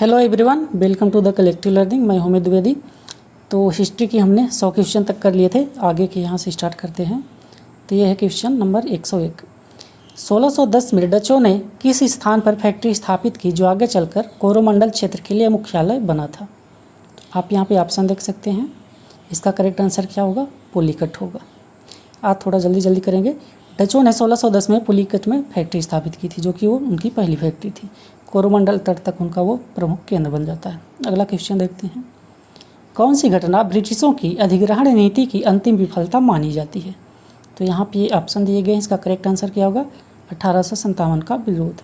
Hello everyone, welcome to the collective learning. मैं हूं द्विवेदी। तो हिस्ट्री की हमने 100 क्वेश्चन तक कर लिए थे। आगे के यहाँ से स्टार्ट करते हैं। तो ये है क्वेश्चन नंबर 101। 1610 में डचों ने किस स्थान पर फैक्ट्री स्थापित की जो आगे चलकर कोरोमंडल क्षेत्र के लिए मुख्यालय बना था? आप यहाँ पे ऑप्शन देख सकते हैं। इसका करेक्ट आंसर क्या होगा? पुलिकट होगा। आप थोड़ा जल्दी करेंगे। डचों ने 1610 में पुलिकट में फैक्ट्री स्थापित की थी, जो कि वो उनकी पहली फैक्ट्री थी। कोरोमंडल तट तक उनका वो प्रमुख केंद्र बन जाता है। अगला क्वेश्चन देखते हैं। कौन सी घटना ब्रिटिशों की अधिग्रहण नीति की अंतिम विफलता मानी जाती है? तो यहाँ पे ये ऑप्शन दिए गए हैं। इसका करेक्ट आंसर क्या होगा? 1857 का विरोध,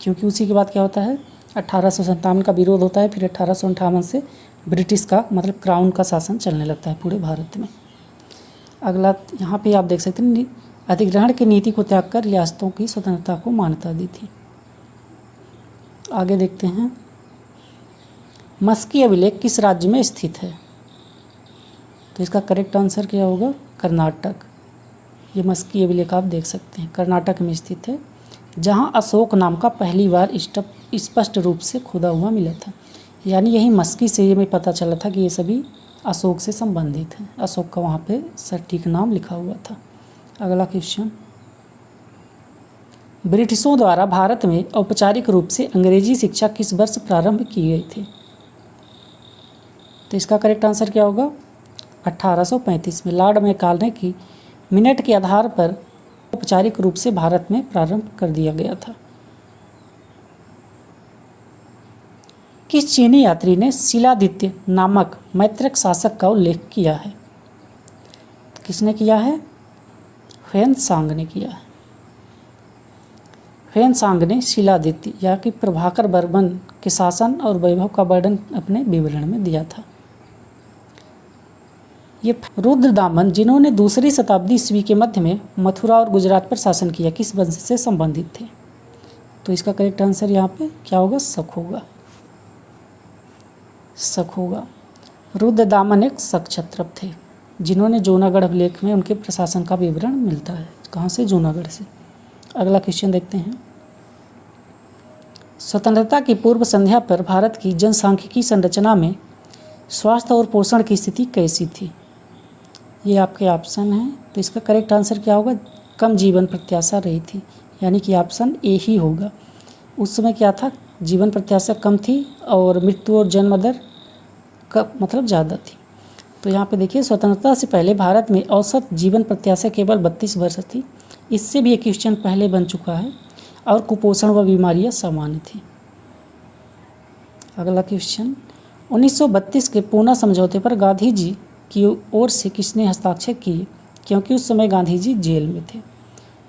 क्योंकि उसी के बाद क्या होता है, 1857 का विरोध होता है। फिर 1858 से ब्रिटिश का मतलब क्राउन का शासन चलने लगता है पूरे भारत में। अगला यहाँ पे आप देख सकते हैं, अधिग्रहण की नीति को त्याग कर रियासतों की स्वतंत्रता को मान्यता दी थी। आगे देखते हैं। मस्की अभिलेख किस राज्य में स्थित है? तो इसका करेक्ट आंसर क्या होगा? कर्नाटक। ये मस्की अभिलेख आप देख सकते हैं, कर्नाटक में स्थित है, जहां अशोक नाम का पहली बार स्पष्ट रूप से खुदा हुआ मिला था। यानी यही मस्की से ये में पता चला था कि ये सभी अशोक से संबंधित हैं। अशोक का वहाँ पे सटीक नाम लिखा हुआ था। अगला क्वेश्चन। ब्रिटिशों द्वारा भारत में औपचारिक रूप से अंग्रेजी शिक्षा किस वर्ष प्रारंभ की गई थी? तो इसका करेक्ट आंसर क्या होगा? 1835 में लॉर्ड मैकाले की मिनट के आधार पर औपचारिक रूप से भारत में प्रारंभ कर दिया गया था। किस चीनी यात्री ने शिलादित्य नामक मैत्रक शासक का उल्लेख किया है? तो किसने किया है? ह्वेन-त्सांग ने किया है। ह्वेन-त्सांग ने शिलादित्य या कि प्रभाकर बर्मन के शासन और वैभव का वर्णन अपने विवरण में दिया था। ये रुद्रदामन, जिन्होंने दूसरी शताब्दी ईस्वी के मध्य में मथुरा और गुजरात पर शासन किया, किस वंश से संबंधित थे? तो इसका करेक्ट आंसर यहाँ पे क्या होगा? शक होगा। शक होगा। रुद्रदामन एक शक क्षत्रप थे, जिन्होंने जूनागढ़ अभिलेख में उनके प्रशासन का विवरण मिलता है। कहाँ से? जूनागढ़ से। अगला क्वेश्चन देखते हैं। स्वतंत्रता की पूर्व संध्या पर भारत की जनसांख्यिकी संरचना में स्वास्थ्य और पोषण की स्थिति कैसी थी? ये आपके ऑप्शन हैं। तो इसका करेक्ट आंसर क्या होगा? कम जीवन प्रत्याशा रही थी, यानी कि ऑप्शन ए ही होगा। उस समय क्या था? जीवन प्रत्याशा कम थी और मृत्यु और जन्म दर मतलब ज़्यादा थी। तो यहाँ पे देखिए, स्वतंत्रता से पहले भारत में औसत जीवन प्रत्याशा केवल 32 वर्ष थी। इससे भी एक क्वेश्चन पहले बन चुका है। और कुपोषण व बीमारियां सामान्य थी। अगला क्वेश्चन। 1932 के पूना समझौते पर गांधी जी की ओर से किसने हस्ताक्षर किए, क्योंकि उस समय गांधी जी जेल में थे?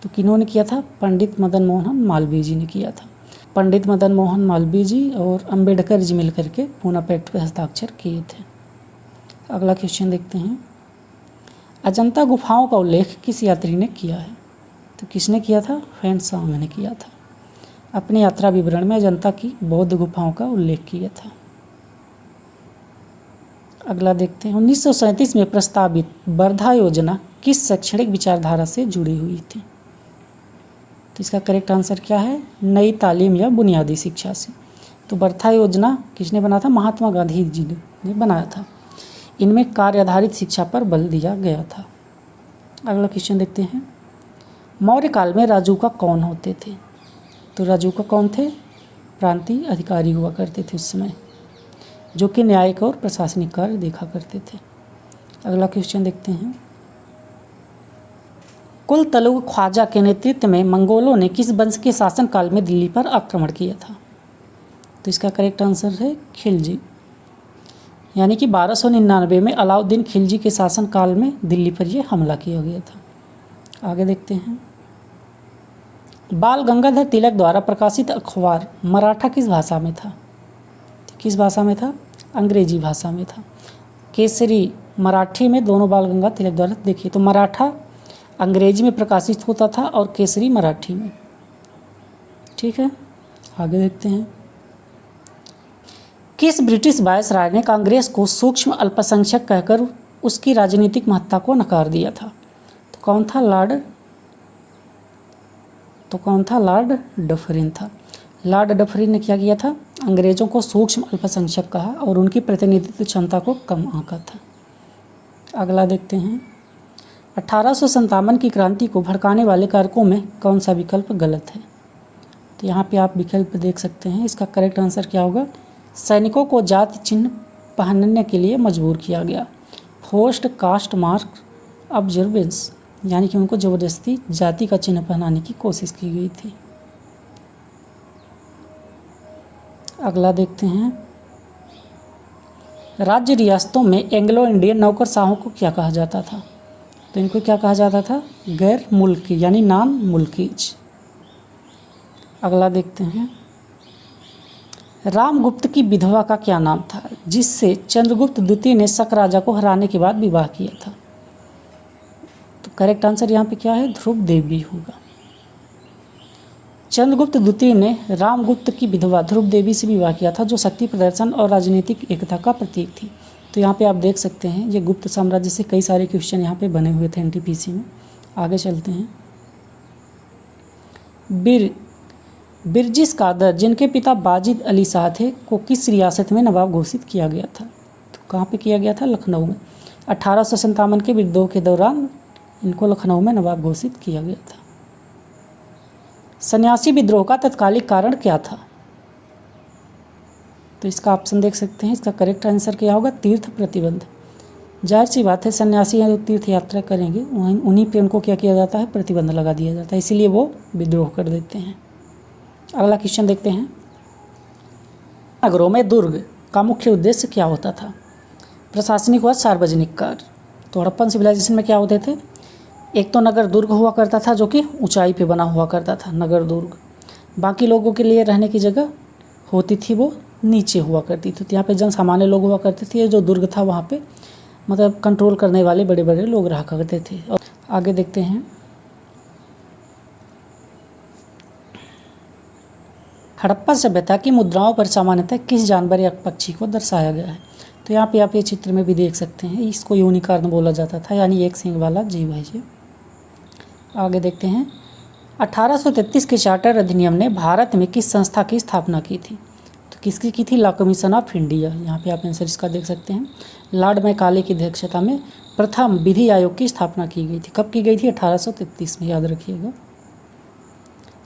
तो किन्होंने किया था? पंडित मदन मोहन मालवीय जी ने किया था। पंडित मदन मोहन मालवीय जी और अंबेडकर जी मिलकर के पूना पैक्ट पर हस्ताक्षर किए थे। अगला क्वेश्चन देखते हैं। अजंता गुफाओं का उल्लेख किस यात्री ने किया है? तो किसने किया था? ह्वेन-त्सांग ने किया था। अपनी यात्रा विवरण में अजंता की बौद्ध गुफाओं का उल्लेख किया था। अगला देखते हैं। 1937 में प्रस्तावित वर्धा योजना किस शैक्षणिक विचारधारा से जुड़ी हुई थी? तो इसका करेक्ट आंसर क्या है? नई तालीम या बुनियादी शिक्षा से। तो वर्धा योजना किसने बनाया था? महात्मा गांधी जी ने बनाया था। इनमें कार्य आधारित शिक्षा पर बल दिया गया था। अगला क्वेश्चन देखते हैं। मौर्य काल में राजूका कौन होते थे? तो राजूका कौन थे? प्रांतीय अधिकारी हुआ करते थे उस समय, जो कि न्यायिक और प्रशासनिक कार्य देखा करते थे। अगला क्वेश्चन देखते हैं। कुल तलुग ख्वाजा के नेतृत्व में मंगोलों ने किस वंश के शासनकाल में दिल्ली पर आक्रमण किया था? तो इसका करेक्ट आंसर है खिलजी। यानी कि 1299 में अलाउद्दीन खिलजी के शासनकाल में दिल्ली पर यह हमला किया गया था। आगे देखते हैं। बाल गंगाधर तिलक द्वारा प्रकाशित अखबार मराठा किस भाषा में था? किस भाषा में था? अंग्रेजी भाषा में था। केसरी मराठी में दोनों बाल गंगाधर तिलक द्वारा, देखिए तो मराठा अंग्रेजी में प्रकाशित होता था और केसरी मराठी में। ठीक है, आगे देखते हैं। किस ब्रिटिश वायसराय ने कांग्रेस को सूक्ष्म अल्पसंख्यक कहकर उसकी राजनीतिक महत्ता को नकार दिया था? तो कौन था? लॉर्ड डफरिन था। लॉर्ड डफरिन ने क्या किया था, अंग्रेजों को सूक्ष्म अल्पसंख्यक कहा और उनकी प्रतिनिधित्व क्षमता को कम आंका था। अगला देखते हैं, 1857 की क्रांति को भड़काने वाले कारकों में कौन सा विकल्प गलत है। तो यहाँ पे आप विकल्प देख सकते हैं। इसका करेक्ट आंसर क्या होगा, सैनिकों को जाति चिन्ह पहनने के लिए मजबूर किया गया। फोर्स्ड कास्ट मार्क ऑब्जर्वेंस, यानी कि उनको ज़बरदस्ती जाति का चिन्ह पहनाने की कोशिश की गई थी। अगला देखते हैं, राज्य रियासतों में एंग्लो इंडियन नौकरशाहों को क्या कहा जाता था। तो इनको क्या कहा जाता था, गैर मुल्की यानी नॉन मुल्कीज। अगला देखते हैं, रामगुप्त की विधवा का क्या नाम था जिससे चंद्रगुप्त द्वितीय ने शक राजा को हराने के बाद विवाह किया था। तो करेक्ट आंसर यहाँ पे क्या है, ध्रुव देवी होगा। चंद्रगुप्त द्वितीय ने रामगुप्त की विधवा ध्रुव देवी से विवाह किया था, जो शक्ति प्रदर्शन और राजनीतिक एकता का प्रतीक थी। तो यहाँ पे आप देख सकते हैं, ये गुप्त साम्राज्य से कई सारे क्वेश्चन यहाँ पे बने हुए थे एनटीपीसी में। आगे चलते हैं, बिरजिस कादर जिनके पिता बाजिद अली शाह थे को किस रियासत में नवाब घोषित किया गया था। तो कहाँ पे किया गया था, लखनऊ में। 1857 के विद्रोह के दौरान इनको लखनऊ में नवाब घोषित किया गया था। सन्यासी विद्रोह का तत्कालिक कारण क्या था। तो इसका ऑप्शन देख सकते हैं। इसका करेक्ट आंसर क्या होगा, तीर्थ प्रतिबंध। जाहिर सी बात है, सन्यासी हैं जो तीर्थ यात्रा करेंगे उन्हीं पे उनको क्या किया जाता है, प्रतिबंध लगा दिया जाता है, इसीलिए वो विद्रोह कर देते हैं। अगला क्वेश्चन देखते हैं, नगरों में दुर्ग का मुख्य उद्देश्य क्या होता था। प्रशासनिक व सार्वजनिक कार्य। तो हड़प्पन सिविलाइजेशन में क्या होते थे, एक तो नगर दुर्ग हुआ करता था जो कि ऊंचाई पे बना हुआ करता था, नगर दुर्ग। बाकी लोगों के लिए रहने की जगह होती थी वो नीचे हुआ करती थी। तो यहाँ पे जन सामान्य लोग हुआ करते थे, जो दुर्ग था वहाँ पे मतलब कंट्रोल करने वाले बड़े बड़े लोग रहा करते थे। और आगे देखते हैं, हड़प्पा सभ्यता की मुद्राओं पर सामान्यतः किस जानवर या पक्षी को दर्शाया गया है। तो यहाँ पे आप ये चित्र में भी देख सकते हैं, इसको यूनिकॉर्न बोला जाता था, यानी एक सींग वाला जीव है ये। आगे देखते हैं, 1833 के चार्टर अधिनियम ने भारत में किस संस्था की स्थापना की थी। तो किसकी की थी, लॉ कमीशन ऑफ इंडिया। यहाँ पे आप आंसर इसका देख सकते हैं। लॉर्ड मैकाले की अध्यक्षता में प्रथम विधि आयोग की स्थापना की गई थी। कब की गई थी, 1833 में, याद रखिएगा।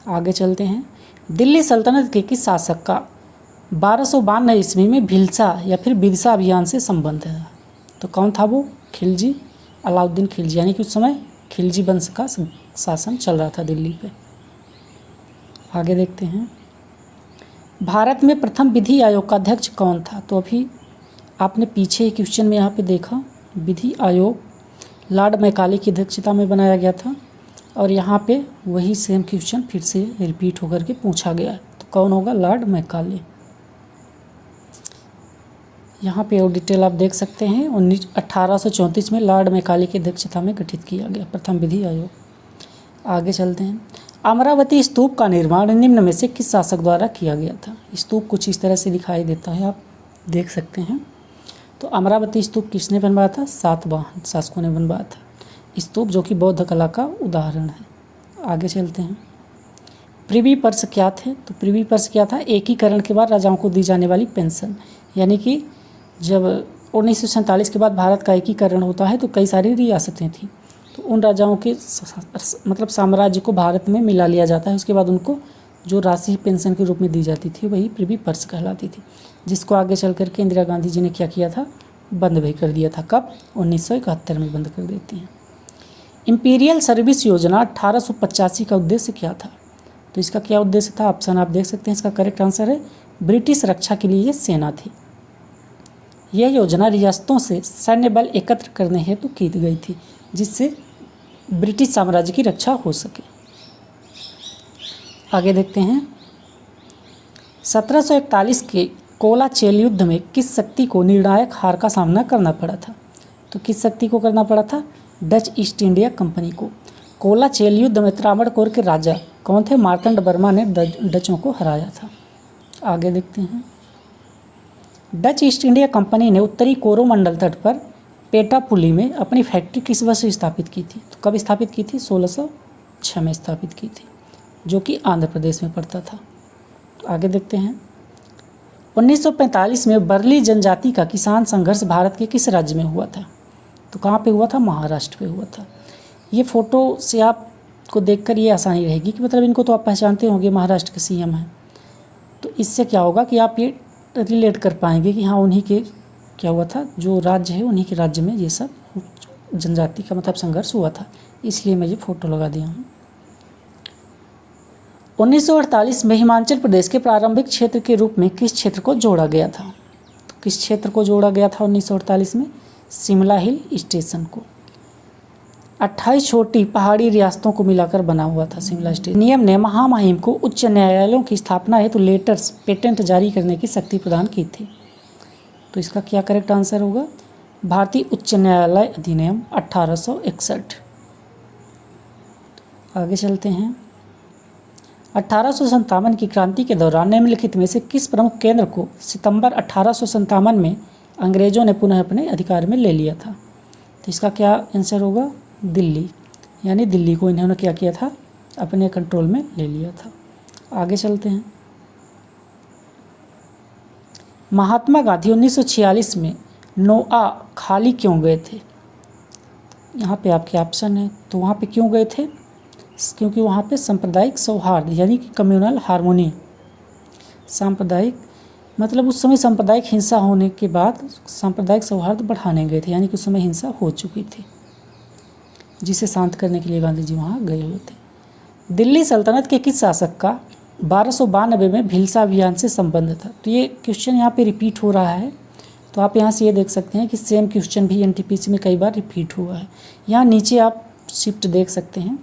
आगे चलते हैं, दिल्ली सल्तनत के किस शासक का 1292 ईस्वी में भिलसा या फिर बिरसा अभियान से संबंध है। तो कौन था वो, खिलजी, अलाउद्दीन खिलजी, यानी कि उस समय खिलजी वंश का शासन चल रहा था दिल्ली पे। आगे देखते हैं, भारत में प्रथम विधि आयोग का अध्यक्ष कौन था। तो अभी आपने पीछे क्वेश्चन में यहाँ पे देखा, विधि आयोग लॉर्ड मैकाले की अध्यक्षता में बनाया गया था, और यहाँ पे वही सेम क्वेश्चन फिर से रिपीट होकर के पूछा गया है। तो कौन होगा, लॉर्ड मैकाले। यहाँ पे और डिटेल आप देख सकते हैं। 1834 में लॉर्ड मैकाले की अध्यक्षता में गठित किया गया प्रथम विधि आयोग। आगे चलते हैं, अमरावती स्तूप का निर्माण निम्न में से किस शासक द्वारा किया गया था। स्तूप कुछ इस तरह से दिखाई देता है, आप देख सकते हैं। तो अमरावती स्तूप किसने बनवाया था, सातवाहन शासकों ने बनवाया था स्तूप, जो कि बौद्ध कला का उदाहरण है। आगे चलते हैं, प्रिवी पर्स क्या थे। तो प्रिवी पर्स क्या था, एकीकरण के बाद राजाओं को दी जाने वाली पेंशन। यानी कि जब 1947 के बाद भारत का एकीकरण होता है तो कई सारी रियासतें थीं, तो उन राजाओं के मतलब साम्राज्य को भारत में मिला लिया जाता है। उसके बाद उनको जो राशि पेंशन के रूप में दी जाती थी वही प्रिवी पर्स कहलाती थी, जिसको आगे चल करके इंदिरा गांधी जी ने क्या किया था, बंद भी कर दिया था। कब, 1971 में बंद कर देती हैं। इंपीरियल सर्विस योजना 1885 का उद्देश्य क्या था। तो इसका क्या उद्देश्य था, ऑप्शन आप देख सकते हैं। इसका करेक्ट आंसर है ब्रिटिश रक्षा के लिए सेना थी। यह योजना रियासतों से सैन्य बल एकत्र करने हेतु की गई थी, जिससे ब्रिटिश साम्राज्य की रक्षा हो सके। आगे देखते हैं, 1741 के कोलाचेल युद्ध में किस शक्ति को निर्णायक हार का सामना करना पड़ा था। तो किस शक्ति को करना पड़ा था, डच ईस्ट इंडिया कंपनी को। कोलाचेल युद्ध में त्रावणकोर के राजा कौन थे, मार्तंड वर्मा ने डचों को हराया था। आगे देखते हैं, डच ईस्ट इंडिया कंपनी ने उत्तरी कोरोमंडल तट पर पेटापुली में अपनी फैक्ट्री किस वर्ष स्थापित की थी। तो कब स्थापित की थी, 1606 में स्थापित की थी, जो कि आंध्र प्रदेश में पड़ता था। आगे देखते हैं। 1945 में बर्ली जनजाति का किसान संघर्ष भारत के किस राज्य में हुआ था? तो कहाँ पे हुआ था? महाराष्ट्र पे हुआ था। ये फ़ोटो से आपको देखकर ये आसानी रहेगी कि मतलब इनको तो आप पहचानते होंगे, महाराष्ट्र के सीएम हैं। तो इससे क्या होगा कि आप ये रिलेट कर पाएंगे कि हाँ उन्हीं के क्या हुआ था, जो राज्य है उन्हीं के राज्य में ये सब जनजाति का मतलब संघर्ष हुआ था, इसलिए मैं ये फ़ोटो लगा दिया हूँ। 1948 में हिमाचल प्रदेश के प्रारंभिक क्षेत्र के रूप में किस क्षेत्र को जोड़ा गया था? तो किस क्षेत्र को जोड़ा गया था 1948 में? शिमला हिल स्टेशन को। 28 छोटी पहाड़ी रियासतों को मिलाकर बना हुआ था शिमला स्टेशन। नियम ने महामहिम को उच्च न्यायालयों की स्थापना हेतु लेटर्स पेटेंट जारी करने की शक्ति प्रदान की थी। तो इसका क्या करेक्ट आंसर होगा? भारतीय उच्च न्यायालय अधिनियम 1861। आगे चलते हैं। 1857 की क्रांति के दौरान निम्नलिखित में से किस प्रमुख केंद्र को सितंबर 1857 में अंग्रेजों ने पुनः अपने अधिकार में ले लिया था? तो इसका क्या आंसर होगा? दिल्ली। यानी दिल्ली को इन्होंने क्या किया था? अपने कंट्रोल में ले लिया था। आगे चलते हैं। महात्मा गांधी 1946 में नोआ खाली क्यों गए थे? यहाँ पे आपके ऑप्शन है। तो वहाँ पे क्यों गए थे? क्योंकि वहाँ पे सांप्रदायिक सौहार्द यानी कि कम्युनल हार्मोनी, सांप्रदायिक मतलब उस समय सांप्रदायिक हिंसा होने के बाद सांप्रदायिक सौहार्द बढ़ाने गए थे, यानी कि उस समय हिंसा हो चुकी थी, जिसे शांत करने के लिए गांधी जी वहाँ गए हुए थे। दिल्ली सल्तनत के किस शासक का 1292 में भिलसा अभियान से संबंध था? तो ये क्वेश्चन यहाँ पे रिपीट हो रहा है, तो आप यहाँ से ये देख सकते हैं कि सेम क्वेश्चन भी एनटीपीसी में कई बार रिपीट हुआ है। यहाँ नीचे आप शिफ्ट देख सकते हैं,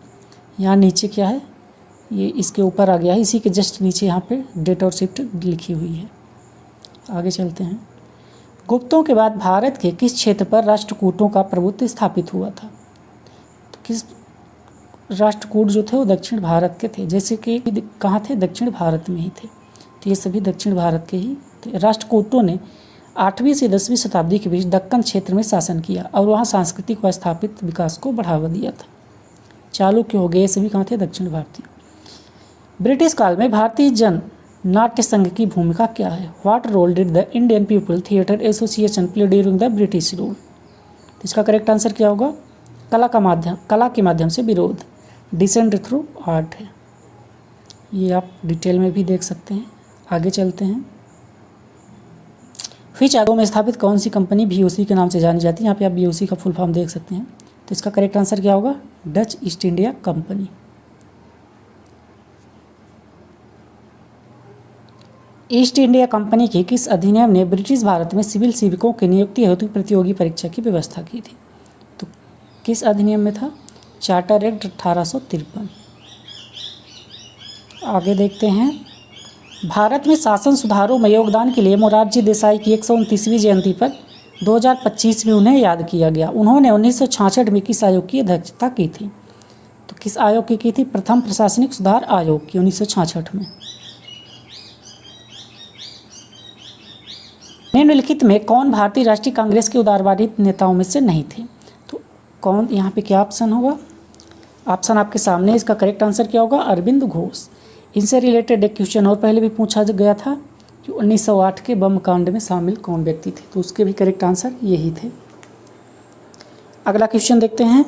यहाँ नीचे क्या है, ये इसके ऊपर आ गया है, इसी के जस्ट नीचे यहाँ पे डेट और शिफ्ट लिखी हुई है। आगे चलते हैं। गुप्तों के बाद भारत के किस क्षेत्र पर राष्ट्रकूटों का प्रभुत्व स्थापित हुआ था? तो किस राष्ट्रकूट जो थे वो दक्षिण भारत के थे, जैसे कि कहाँ थे? दक्षिण भारत में ही थे। तो ये सभी दक्षिण भारत के ही थे। राष्ट्रकूटों ने 8वीं से 10वीं शताब्दी के बीच दक्कन क्षेत्र में शासन किया और वहाँ सांस्कृतिक व स्थापित विकास को बढ़ावा दिया था। चालुक्य हो गए, ये सभी कहाँ थे? दक्षिण भारतीय। ब्रिटिश काल में भारतीय जन नाट्य संघ की भूमिका क्या है? What role did the Indian People Theatre Association play during the British rule? तो इसका करेक्ट आंसर क्या होगा? कला के माध्यम से विरोध, डिसेंट थ्रू आर्ट है। ये आप डिटेल में भी देख सकते हैं। आगे चलते हैं। शिकागो में स्थापित कौन सी कंपनी बीओसी के नाम से जानी जाती है? यहाँ पे आप बीओसी का फुल फॉर्म देख सकते हैं। तो इसका करेक्ट आंसर क्या होगा? Dutch east India company. East India company के किस अधिनियम ने ब्रिटिश भारत में सिविल सेवकों की नियुक्ति हेतु प्रतियोगी परीक्षा की व्यवस्था की थी? तो किस अधिनियम में था? Charter act 1853। आगे देखते हैं। भारत में शासन सुधारों में योगदान के लिए मोरारजी देसाई की 129वीं जयंती पर 2025 में उन्हें याद किया गया। उन्होंने 1966 में किस आयोग की अध्यक्षता की थी? तो किस आयोग की थी? प्रथम प्रशासनिक सुधार आयोग की 1966 में। निम्नलिखित में कौन भारतीय राष्ट्रीय कांग्रेस के उदारवादी नेताओं में से नहीं थे? तो कौन, यहाँ पे क्या ऑप्शन होगा? ऑप्शन आपके सामने। इसका करेक्ट आंसर क्या होगा? अरविंद घोष। इनसे रिलेटेड एक क्वेश्चन और पहले भी पूछा गया था कि 1908 के बम कांड में शामिल कौन व्यक्ति थे, तो उसके भी करेक्ट आंसर यही थे। अगला क्वेश्चन देखते हैं।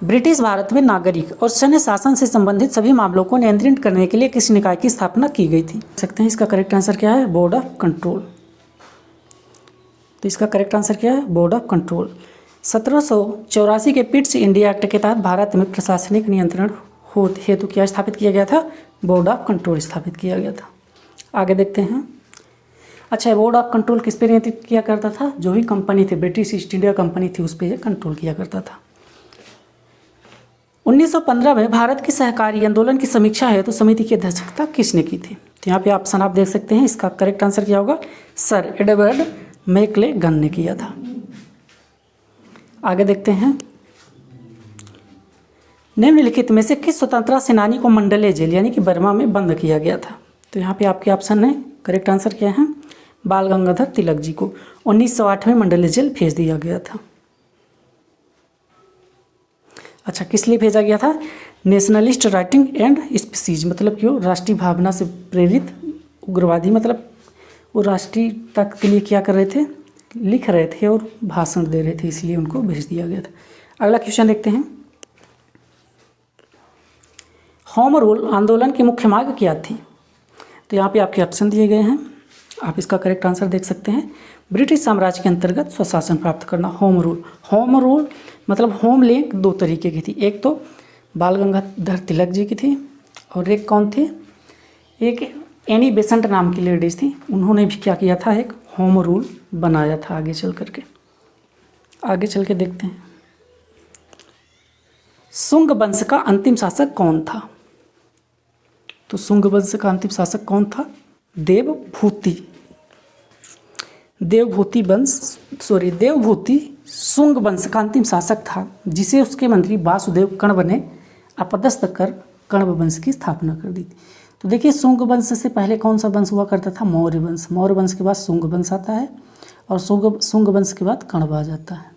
ब्रिटिश भारत में नागरिक और सैन्य शासन से संबंधित सभी मामलों को नियंत्रित करने के लिए किस निकाय की स्थापना की गई थी? सकते हैं इसका करेक्ट आंसर क्या है? Board of control. तो इसका करेक्ट आंसर क्या है? Board of control. 1784 के पिट्स इंडिया एक्ट के तहत भारत में प्रशासनिक नियंत्रण हेतु क्या स्थापित किया गया था? बोर्ड ऑफ कंट्रोल स्थापित किया गया था। आगे देखते हैं। अच्छा, बोर्ड ऑफ कंट्रोल किस पे नियंत्रित किया करता था? जो भी कंपनी थी, ब्रिटिश ईस्ट इंडिया कंपनी थी, उस पर कंट्रोल किया करता था। 1915 में भारत के सहकारी आंदोलन की समीक्षा है तो समिति की अध्यक्षता किसने की थी? तो यहाँ पे ऑप्शन आप देख सकते हैं। इसका करेक्ट आंसर क्या होगा? सर एडवर्ड मैक्लेगन ने किया था। आगे देखते हैं। निम्नलिखित में से किस स्वतंत्रता सेनानी को मंडले जेल यानी कि बर्मा में बंद किया गया था? तो यहाँ पे आपके ऑप्शन है। करेक्ट आंसर क्या है? बाल गंगाधर तिलक जी को 1908 में मंडले जेल भेज दिया गया था। अच्छा, किस लिए भेजा गया था? नेशनलिस्ट राइटिंग एंड स्पीसीज, मतलब कि वो राष्ट्रीय भावना से प्रेरित उग्रवादी, मतलब वो राष्ट्रीयता के लिए क्या कर रहे थे, लिख रहे थे और भाषण दे रहे थे, इसलिए उनको भेज दिया गया था। अगला क्वेश्चन देखते हैं। होम रूल आंदोलन की मुख्य मांग क्या थी? तो यहाँ पे आपके ऑप्शन दिए गए हैं, आप इसका करेक्ट आंसर देख सकते हैं। ब्रिटिश साम्राज्य के अंतर्गत स्वशासन प्राप्त करना, होम रूल। होम रूल मतलब होम लिंक दो तरीके की थी, एक तो बाल गंगाधर तिलक जी की थी और एक कौन थी, एक एनी बेसेंट नाम की लेडीज थी, उन्होंने भी क्या किया था, एक होम रूल बनाया था। आगे चल करके आगे चल के देखते हैं। शुंग वंश का अंतिम शासक कौन था? तो शुंग वंश का अंतिम शासक कौन था? देवभूति। देवभूति शुंग वंश का अंतिम शासक था, जिसे उसके मंत्री वासुदेव कण्व ने अपदस्थ कर कण्व वंश की स्थापना कर दी थी। तो देखिए, शुंग वंश से पहले कौन सा वंश हुआ करता था? मौर्य वंश। मौर्य वंश के बाद शुंग वंश आता है और शुंग वंश के बाद कण्व आ जाता है।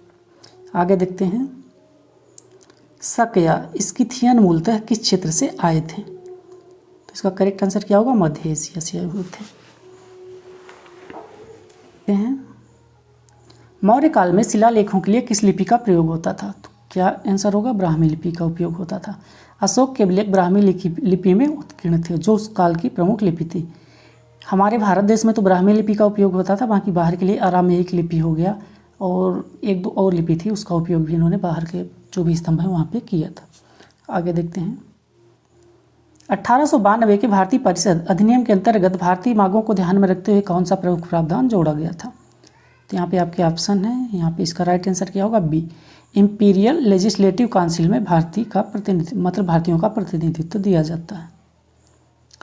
आगे देखते हैं। शक स्किथियन मूलतः किस क्षेत्र से आए थे? तो इसका करेक्ट आंसर क्या होगा? मध्य एशिया से आए हुए थे। मौर्य काल में शिलालेखों के लिए किस लिपि का प्रयोग होता था? तो क्या आंसर होगा? ब्राह्मी लिपि का उपयोग होता था। अशोक के अभिलेख ब्राह्मी लिपि में उत्कीर्ण थे, जो उस काल की प्रमुख लिपि थी। हमारे भारत देश में तो ब्राह्मी लिपि का उपयोग होता था, बाकी बाहर के लिए अरामेयिक लिपि हो गया और एक दो और लिपि थी, उसका उपयोग भी इन्होंने बाहर के जो भी स्तंभ है वहाँ पे किया था। आगे देखते हैं। 1892 के भारतीय परिषद अधिनियम के अंतर्गत भारतीय मांगों को ध्यान में रखते हुए कौन सा प्रमुख प्रावधान जोड़ा गया था? तो यहाँ पे आपके ऑप्शन है, यहाँ पे इसका राइट आंसर क्या होगा? बी। इंपीरियल लेजिस्लेटिव काउंसिल में भारतीयों का प्रतिनिधित्व दिया जाता है।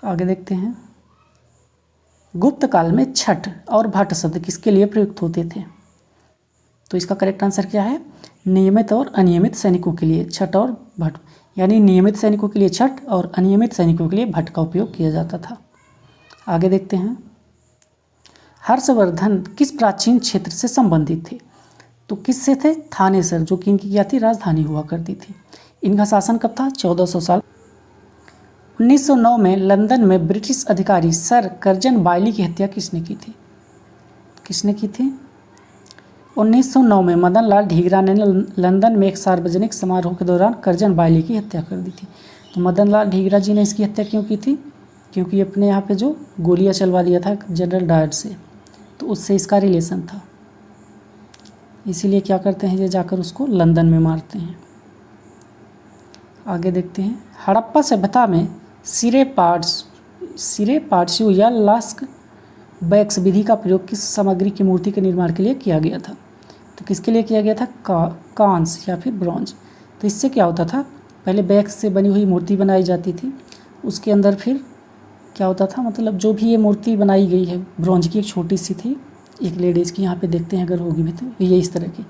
आगे देखते हैं। गुप्त काल में छठ और भट्ट शब्द किसके लिए प्रयुक्त होते थे? तो इसका करेक्ट आंसर क्या है? नियमित और अनियमित सैनिकों के लिए छठ और भट्ट, यानी नियमित सैनिकों के लिए छठ और अनियमित सैनिकों के लिए भट्ट का उपयोग किया जाता था। आगे देखते हैं। हर्षवर्धन किस प्राचीन क्षेत्र से संबंधित थे? तो किससे थे? थानेसर, जो कि इनकी क्या थी? राजधानी हुआ करती थी। इनका शासन कब था? 1400 साल। 1909 में लंदन में ब्रिटिश अधिकारी सर कर्जन बायली की हत्या किसने की थी? किसने की थी? 1909 में मदन लाल ढींगरा ने लंदन में एक सार्वजनिक समारोह के दौरान कर्जन बायली की हत्या कर दी थी। तो मदन लाल ढींगरा जी ने इसकी हत्या क्यों की थी? क्योंकि अपने यहाँ पे जो गोलियां चलवा दिया था जनरल डायर से, तो उससे इसका रिलेशन था, इसीलिए क्या करते हैं, ये जाकर उसको लंदन में मारते हैं। आगे देखते हैं। हड़प्पा सभ्यता में सिरे पार्ट्सियो या लास्क बैक्स विधि का प्रयोग किस सामग्री की मूर्ति के निर्माण के लिए किया गया था? तो किसके लिए किया गया था? कांस या फिर ब्रॉन्ज। तो इससे क्या होता था, पहले बैक्स से बनी हुई मूर्ति बनाई जाती थी, उसके अंदर फिर क्या होता था, मतलब जो भी ये मूर्ति बनाई गई है ब्रॉन्ज की, एक छोटी सी थी, एक लेडीज़ की, यहाँ पे देखते हैं अगर होगी भी तो ये इस तरह की,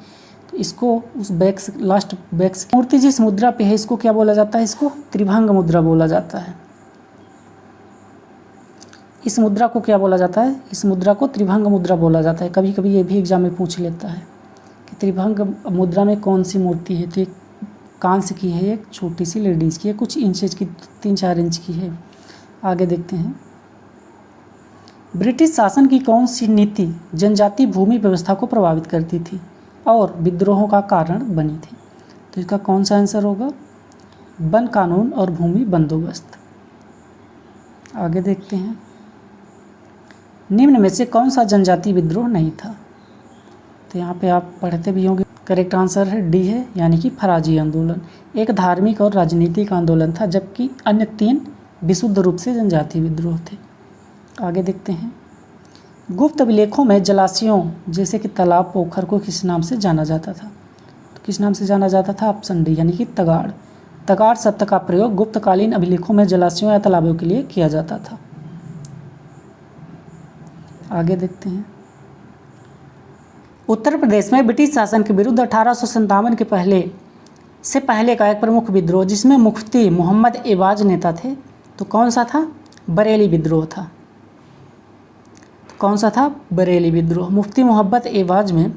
तो इसको उस बैक्स लास्ट बैक्स मूर्ति जिस मुद्रा पे है इसको क्या बोला जाता है? इसको त्रिभंग मुद्रा बोला जाता है। इस मुद्रा को क्या बोला जाता है? इस मुद्रा को त्रिभंग मुद्रा बोला जाता है। कभी कभी ये भी एग्जाम में पूछ लेता है कि त्रिभंग मुद्रा में कौन सी मूर्ति है? तो एक कांस्य की है, एक छोटी सी लेडीज़ की है, कुछ इंचेज की, 3-4 इंच की है। आगे देखते हैं। ब्रिटिश शासन की कौन सी नीति जनजातीय भूमि व्यवस्था को प्रभावित करती थी और विद्रोहों का कारण बनी थी? तो इसका कौन सा आंसर होगा? वन कानून और भूमि बंदोबस्त। आगे देखते हैं। निम्न में से कौन सा जनजातीय विद्रोह नहीं था? तो यहाँ पे आप पढ़ते भी होंगे, करेक्ट आंसर है डी है, यानी कि फराजी आंदोलन। एक धार्मिक और राजनीतिक आंदोलन था, जबकि अन्य 3 विशुद्ध रूप से जनजातीय विद्रोह थे। आगे देखते हैं। गुप्त अभिलेखों में जलाशयों जैसे कि तालाब, पोखर को किस नाम से जाना जाता था? तो किस नाम से जाना जाता था? ऑप्शन डी, यानी कि तगाड़। तगाड़ शब्द का प्रयोग गुप्तकालीन अभिलेखों में जलाशयों या तालाबों के लिए किया जाता था। आगे देखते हैं। उत्तर प्रदेश में ब्रिटिश शासन के विरुद्ध 1857 के पहले का एक प्रमुख विद्रोह, जिसमें मुफ्ती मोहम्मद एवाज नेता थे, तो कौन सा था? बरेली विद्रोह था। तो कौन सा था? बरेली विद्रोह। मुफ्ती मोहम्मद एवाज में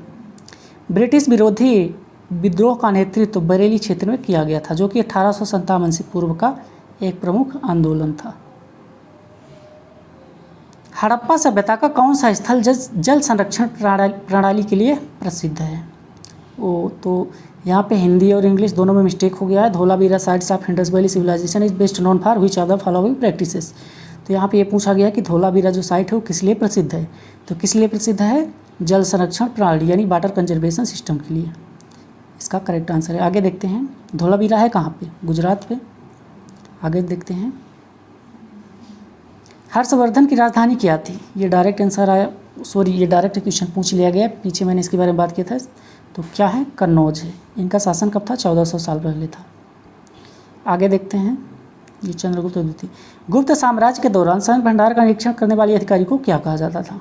ब्रिटिश विरोधी विद्रोह का नेतृत्व बरेली क्षेत्र में किया गया था, जो कि 1857 से पूर्व का एक प्रमुख आंदोलन था। हड़प्पा सभ्यता का कौन सा स्थल जल संरक्षण प्रणाली के लिए प्रसिद्ध है? वो तो यहाँ पे हिंदी और इंग्लिश दोनों में मिस्टेक हो गया है। Dholavira sites of Indus Valley civilisation is best known for which of the following practices. तो यहाँ पे ये पूछा गया है कि धोलावीरा जो साइट है वो किस लिए प्रसिद्ध है? तो किस लिए प्रसिद्ध है? जल संरक्षण प्रणाली यानी वाटर कंजर्वेशन सिस्टम के लिए। इसका करेक्ट आंसर है। आगे देखते हैं, धोलावीरा है कहाँ पे? गुजरात पे। आगे देखते हैं, हर्षवर्धन की राजधानी क्या थी? ये डायरेक्ट आंसर आया, सॉरी ये डायरेक्ट क्वेश्चन पूछ लिया गया, पीछे मैंने इसके बारे में बात किया था। तो क्या है? कन्नौज है। इनका शासन कब था? 1400 साल पहले था। आगे देखते हैं, ये चंद्रगुप्त द्वितीय। गुप्त साम्राज्य के दौरान सैन्य भंडार का निरीक्षण करने वाले अधिकारी को क्या कहा जाता था?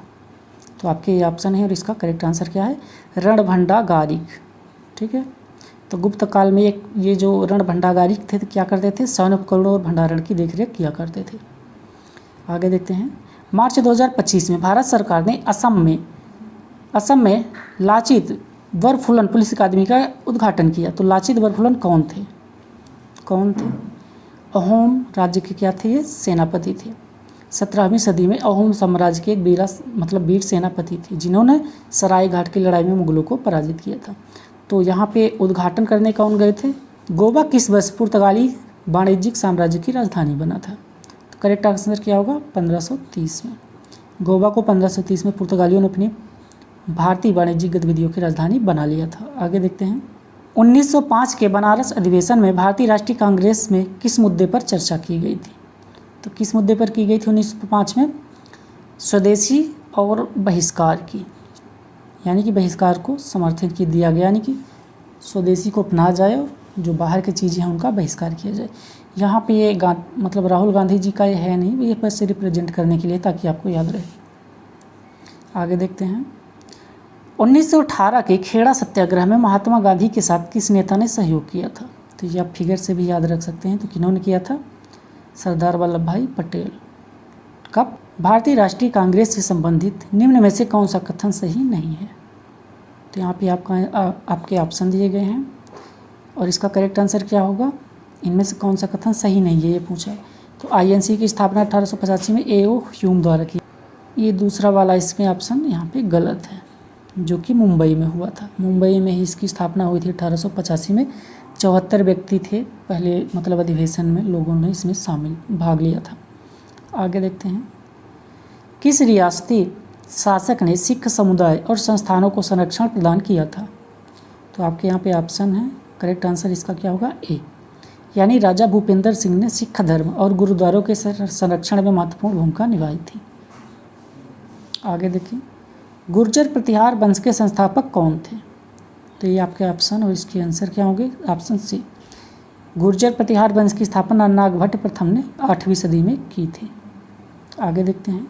तो आपके ये ऑप्शन है और इसका करेक्ट आंसर क्या है? रणभंडागारिक। ठीक है, तो गुप्त काल में ये जो रणभंडागारिक थे तो क्या करते थे? सैन्य उपकरणों और भंडारण की देखरेख किया करते थे। आगे देखते हैं, मार्च 2025 में भारत सरकार ने असम में लाचित बरफुलन पुलिस अकादमी का उद्घाटन किया। तो लाचित बरफुलन कौन थे? अहोम राज्य के क्या थे? ये सेनापति थे। 17वीं सदी में अहोम साम्राज्य के एक वीर सेनापति थे, जिन्होंने सराय घाट की लड़ाई में मुगलों को पराजित किया था। तो यहाँ पे उद्घाटन करने कौन गए थे? गोवा किस वर्ष पुर्तगाली वाणिज्यिक साम्राज्य की राजधानी बना था? तो करेक्ट आंसर क्या होगा? 1530 में। गोवा को 1530 में पुर्तगालियों ने अपनी भारतीय वाणिज्यिक गतिविधियों की राजधानी बना लिया था। आगे देखते हैं, 1905 के बनारस अधिवेशन में भारतीय राष्ट्रीय कांग्रेस में किस मुद्दे पर चर्चा की गई थी? तो किस मुद्दे पर की गई थी 1905 में? स्वदेशी और बहिष्कार की, यानी कि बहिष्कार को समर्थन की दिया गया, यानी कि स्वदेशी को अपनाया जाए और जो बाहर की चीज़ें हैं उनका बहिष्कार किया जाए। यहाँ पे ये राहुल गांधी जी का ये है नहीं, ये बस रिप्रेजेंट करने के लिए, ताकि आपको याद रहे। आगे देखते हैं, 1918 के खेड़ा सत्याग्रह में महात्मा गांधी के साथ किस नेता ने सहयोग किया था? तो ये आप फिगर से भी याद रख सकते हैं। तो किन्होंने किया था? सरदार वल्लभ भाई पटेल। कब? भारतीय राष्ट्रीय कांग्रेस से संबंधित निम्न में से कौन सा कथन सही नहीं है? तो यहाँ पे आपके ऑप्शन दिए गए हैं और इसका करेक्ट आंसर क्या होगा? इनमें से कौन सा कथन सही नहीं है, ये पूछा है। तो आईएनसी की स्थापना 1885 में ए.ओ. ह्यूम द्वारा की। ये दूसरा वाला इसमें ऑप्शन यहाँ पे गलत है, जो कि मुंबई में हुआ था। मुंबई में ही इसकी स्थापना हुई थी 1885 में। 74 व्यक्ति थे पहले अधिवेशन में, लोगों ने इसमें भाग लिया था। आगे देखते हैं, किस रियासती शासक ने सिख समुदाय और संस्थानों को संरक्षण प्रदान किया था? तो आपके यहाँ पे ऑप्शन है, करेक्ट आंसर इसका क्या होगा? ए, यानी राजा भूपेंद्र सिंह ने सिख धर्म और गुरुद्वारों के संरक्षण में महत्वपूर्ण भूमिका निभाई थी। आगे देखिए, गुर्जर प्रतिहार वंश के संस्थापक कौन थे? तो ये आपके ऑप्शन और इसके आंसर क्या होंगे? Option C. गुर्जर प्रतिहार वंश की स्थापना नागभट्ट प्रथम ने 8वीं सदी में की थी। आगे देखते हैं,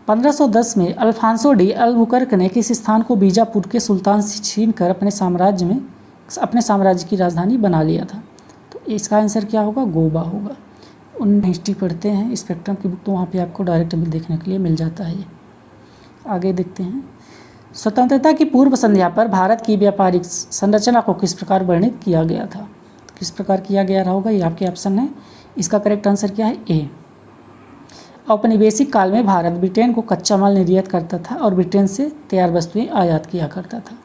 1510 में अल्फांसो डी अल्बुकर्क ने किस स्थान को बीजापुर के सुल्तान से छीनकर अपने साम्राज्य की राजधानी बना लिया था? तो इसका आंसर क्या होगा? गोवा होगा। उन हिस्ट्री पढ़ते हैं स्पेक्ट्रम की बुक, तो वहाँ पे आपको डायरेक्ट देखने के लिए मिल जाता है ये। आगे देखते हैं, स्वतंत्रता की पूर्व संध्या पर भारत की व्यापारिक संरचना को किस प्रकार वर्णित किया गया था? किस प्रकार किया गया होगा? ये आपके ऑप्शन है। इसका करेक्ट आंसर क्या है? ए। औपनिवेशिक काल में भारत ब्रिटेन को कच्चा माल निर्यात करता था और ब्रिटेन से तैयार वस्तुएं आयात किया करता था।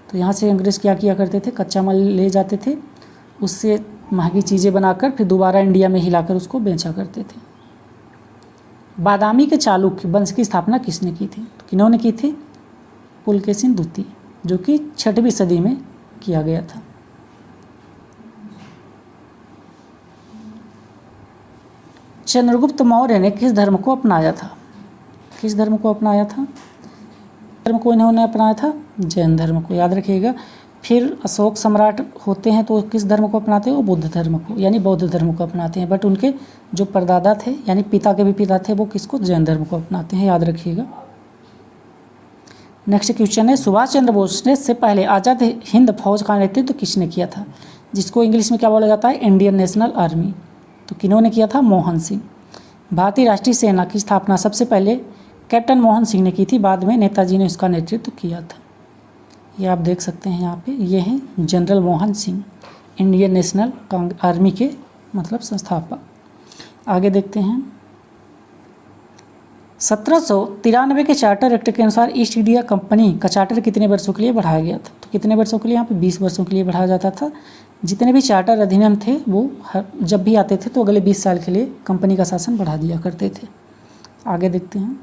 तो यहाँ से अंग्रेज क्या किया करते थे? कच्चा माल ले जाते थे, उससे महंगी चीज़ें बनाकर फिर दोबारा इंडिया में हिलाकर उसको बेचा करते थे। बादामी के चालुक्य वंश की स्थापना किसने की थी? तो किन्होंने की थी? पुलकेशिन द्वितीय, जो कि 6वीं सदी में किया गया था। चंद्रगुप्त मौर्य ने किस धर्म को अपनाया था? किस धर्म को अपनाया था? धर्म को इन्होंने अपनाया था? जैन धर्म को, याद रखिएगा। फिर अशोक सम्राट होते हैं तो किस धर्म को अपनाते हैं? वो बुद्ध धर्म को, यानी बौद्ध धर्म को अपनाते हैं। बट उनके जो परदादा थे, यानी पिता के भी पिता थे, वो किसको? जैन धर्म को अपनाते हैं, याद रखिएगा। नेक्स्ट क्वेश्चन है, सुभाष चंद्र बोस ने से पहले आज़ाद हिंद फौज का नेतृत्व किसने किया था? जिसको इंग्लिश में क्या बोला जाता है? Indian national army. तो किन्होंने किया था? मोहन सिंह। भारतीय राष्ट्रीय सेना की स्थापना सबसे पहले कैप्टन मोहन सिंह ने की थी, बाद में नेताजी ने इसका नेतृत्व किया था। ये आप देख सकते हैं यहाँ पे, ये हैं general Mohan Singh, Indian national army के मतलब संस्थापक। आगे देखते हैं 1793 के चार्टर एक्ट के अनुसार ईस्ट इंडिया कंपनी का चार्टर कितने वर्षों के लिए बढ़ाया गया था? तो कितने वर्षों के लिए? यहाँ पे 20 वर्षों के लिए बढ़ाया जाता था। जितने भी चार्टर अधिनियम थे वो जब भी आते थे तो अगले 20 साल के लिए कंपनी का शासन बढ़ा दिया करते थे। आगे देखते हैं